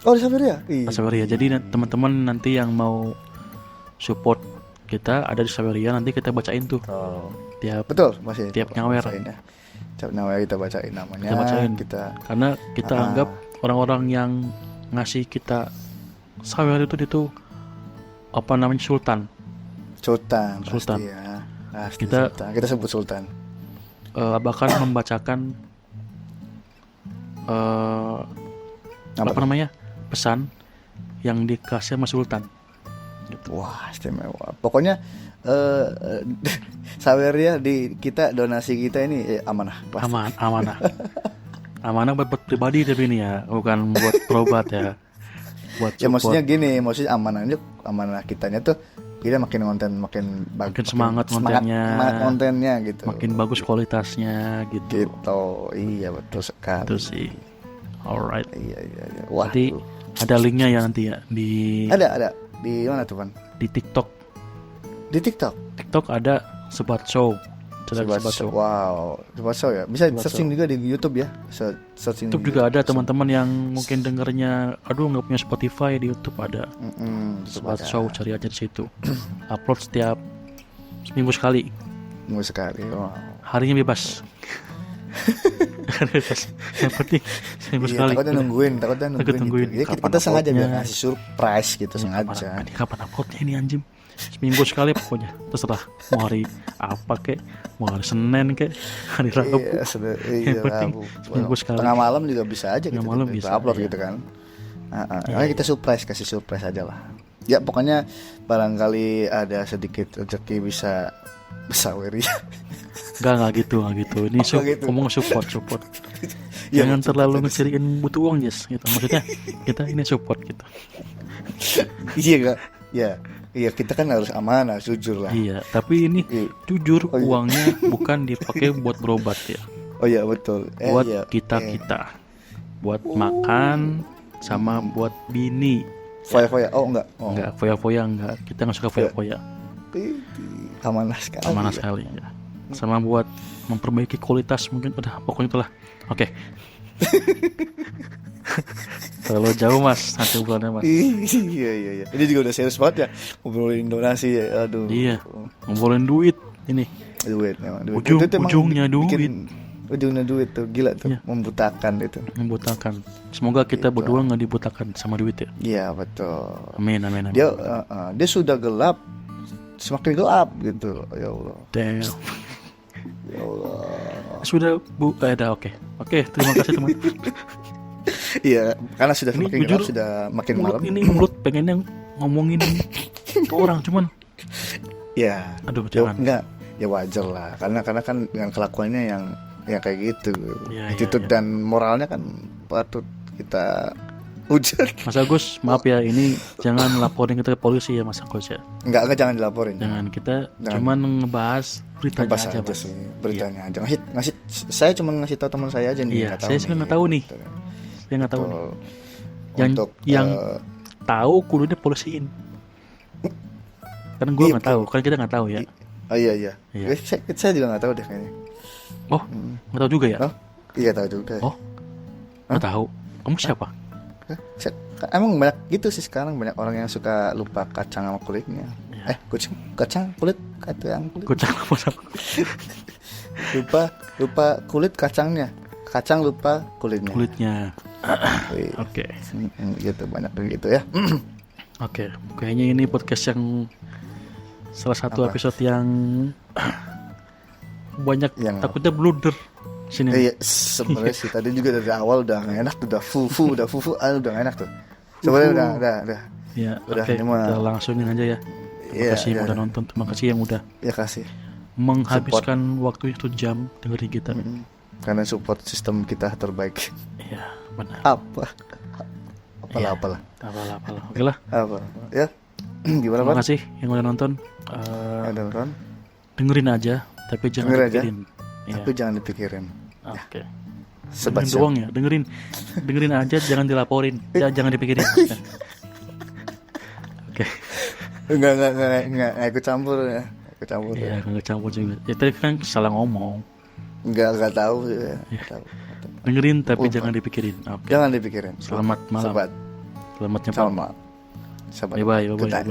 Oh, di Saweria? Iya.
Ada Saweria. Jadi teman-teman nanti yang mau support kita ada di Saweria, nanti kita bacain tuh.
Oh.
Tiap
Betul, masih
Tiap nyawer.
bacain ya. Tiap nyawer kita bacain namanya.
Kita bacain. Karena kita
Ah.
anggap orang-orang yang ngasih kita Saweria itu apa namanya, Sultan.
Sultan.
Sultan.
Pasti ya. Pasti
Kita-
Sultan. Kita sebut Sultan.
Bahkan membacakan apa namanya, pesan yang dikasih sama Sultan.
Wah, istimewa. Pokoknya Saweria di kita, donasi kita ini amanah. Pasti.
Amanah. Amanah buat pribadi tapi ini ya, bukan buat berobat ya. Buat
Ya maksudnya
support.
gini, maksudnya amanah kitanya tuh kita makin konten makin
Makin semangat kontennya.
semangat kontennya gitu.
Makin bagus kualitasnya gitu.
Gitu. Iya, betul sekali.
Itu sih. Alright.
Iya. Wah.
Nanti
tuh.
ada linknya ya nanti ya di
Ada di mana tuh, Pan?
di TikTok.
Di TikTok.
TikTok ada Sobat Show. Sobat Show.
Wow, Sobat Show ya. Bisa
Sobat
searching juga di YouTube ya. Searching
YouTube
di
juga ada
YouTube.
teman-teman yang mungkin dengernya nggak punya Spotify, di YouTube ada Sobat Show, cari aja di situ. Upload setiap seminggu sekali.
Minggu sekali. Wow.
Harinya bebas. Bebas. Yang penting seminggu
Iya,
sekali.
takutnya nungguin
Takut
gitu.
nungguin.
Jadi
Kapan
kita sengaja biar
uploadnya.
ngasih surprise gitu, sengaja.
Kapan uploadnya ini anjing? Seminggu sekali pokoknya. Terserah mau hari apa kek, mau hari Senin kek, hari Rabu.
Iya,
Yang penting
Rabu.
seminggu sekali.
Tengah malam juga bisa aja
Tengah
gitu.
malam
kita
bisa,
upload
iya.
gitu kan. Makanya kita kasih surprise aja lah. Ya pokoknya barangkali ada sedikit rezeki bisa Saweria.
Enggak gitu. Ini
Oh, gitu.
ngomong support.
Ya,
Jangan
support
terlalu
aja.
ngeciriin butuh uang, Jess, gitu. Maksudnya kita ini support gitu.
Iya enggak? Iya, kita kan harus amanah, jujur lah.
Iya, tapi ini
Iya.
jujur
Oh, iya.
uangnya bukan dipakai buat berobat ya.
Oh iya betul.
Buat
Iya.
kita. Buat makan sama buat bini.
Foya-foya. Oh enggak. Oh.
Enggak foya-foya, enggak. Kita enggak suka foya-foya.
Amanah sekali.
Amanah sekali ya. Sama buat memperbaiki kualitas mungkin udah pokoknya itulah. Oke. Terlalu jauh Mas nanti obrolannya Mas.
Iya. Ini juga udah serius banget ya, ngobrolin donasi ya. Aduh.
Iya. Ngobrolin duit ini.
Duit memang duit.
Ujung-
Itu emang
ujungnya
ujungnya duit tuh gila tuh,
Iya.
membutakan itu.
Membutakan. Semoga kita
Gitu.
berdua nggak dibutakan sama duit ya.
Iya betul.
Amin.
Dia sudah gelap, semakin gelap gitu. Ya Allah.
Damn.
Ya Allah.
Sudah Bu, dah oke. Oke, terima kasih teman.
Iya, karena sudah
Ini
semakin
jujur,
gelap, sudah makin malam.
Mulut pengennya ngomongin ke orang cuman
Ya.
aduh
Ya,
jangan.
enggak, ya wajar lah, karena kan dengan kelakuannya yang kayak gitu,
Iya,
attitude
iya.
dan moralnya kan patut kita hujat.
Mas Agus, maaf ya, ini jangan laporin kita ke polisi ya Mas Agus ya.
Enggak jangan dilaporin.
Jangan, kita
Jangan.
cuman ngebahas beritanya
Ngebahas
aja,
aja
Mas.
sih, beritanya aja. Ngasih, saya cuma ngasih tahu teman saya aja nih.
Iya,
nggak tahu
saya sih nggak tahu nih.
Gitu.
Saya nggak tahu nih.
Betul.
Yang
Untuk
yang tahu kudunya polisiin. Kan gue
Iya,
nggak tahu, kan kita nggak tahu ya.
oh iya.
Iya.
Saya juga nggak tahu deh kayaknya.
Oh, nggak tahu juga ya?
Oh, iya tahu juga.
Oh, nggak tahu. Kamu siapa?
Emang banyak gitu sih sekarang, banyak orang yang suka lupa kacang sama kulitnya.
Iya.
Kacang kulit.
Kucang apa sama?
Lupa kulit kacangnya. Kacang lupa kulitnya.
Kulitnya.
Wih,
Oke.
gitu banyak begitu ya.
Oke, kayaknya ini podcast yang salah satu
Apa?
episode yang banyak
Yang-
takutnya blunder sini.
Iya, sebenarnya sih tadi juga dari awal udah nggak enak tuh, udah fufu, udah nggak enak tuh. Sebenarnya udah.
Ya,
Udah,
oke,
ini mah-
kita langsungin aja ya. Terima
Iya,
kasih yang
iya.
udah nonton, terima kasih yang udah
Ya kasih.
menghabiskan waktu 1 jam dengerin kita.
Karena support sistem kita terbaik.
Iya. Ya, benar.
Apalah.
Oke lah.
Apa? Ya. Gimana,
Terima
Pak?
kasih yang udah nonton.
Ada nonton.
Dengerin aja, tapi jangan
Dengerin aja.
dipikirin. Iya.
Tapi jangan dipikirin.
Oke.
Sebat
Dengerin doang ya, dengerin aja, jangan dilaporin, jangan dipikirin. Oke.
Enggak ikut campur ya. Ikut campur.
Iya, nggak campur juga. Ya tadi kan salah ngomong.
Enggak tahu ya.
Iya.
Tahu.
Dengerin tapi
Lupa.
jangan dipikirin. Oke.
Jangan dipikirin.
Selamat malam.
Sobat.
Selamat
Selamat
malam.
malam. Sobat.
Bye
Good night.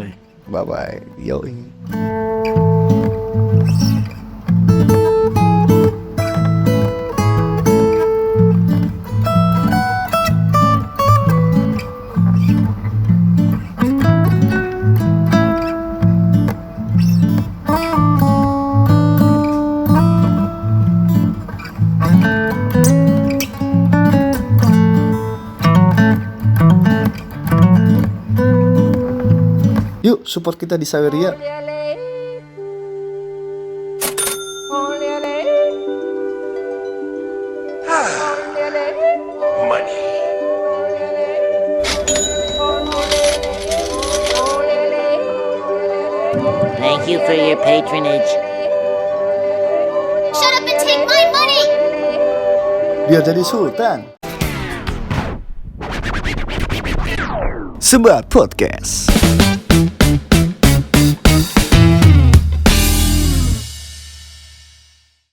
bye.
Bye. Yoi. Yuk support kita di Saweria.
Money.
Thank you for your patronage.
Shut up and take my money!
Biar jadi sultan. Sebat Podcast.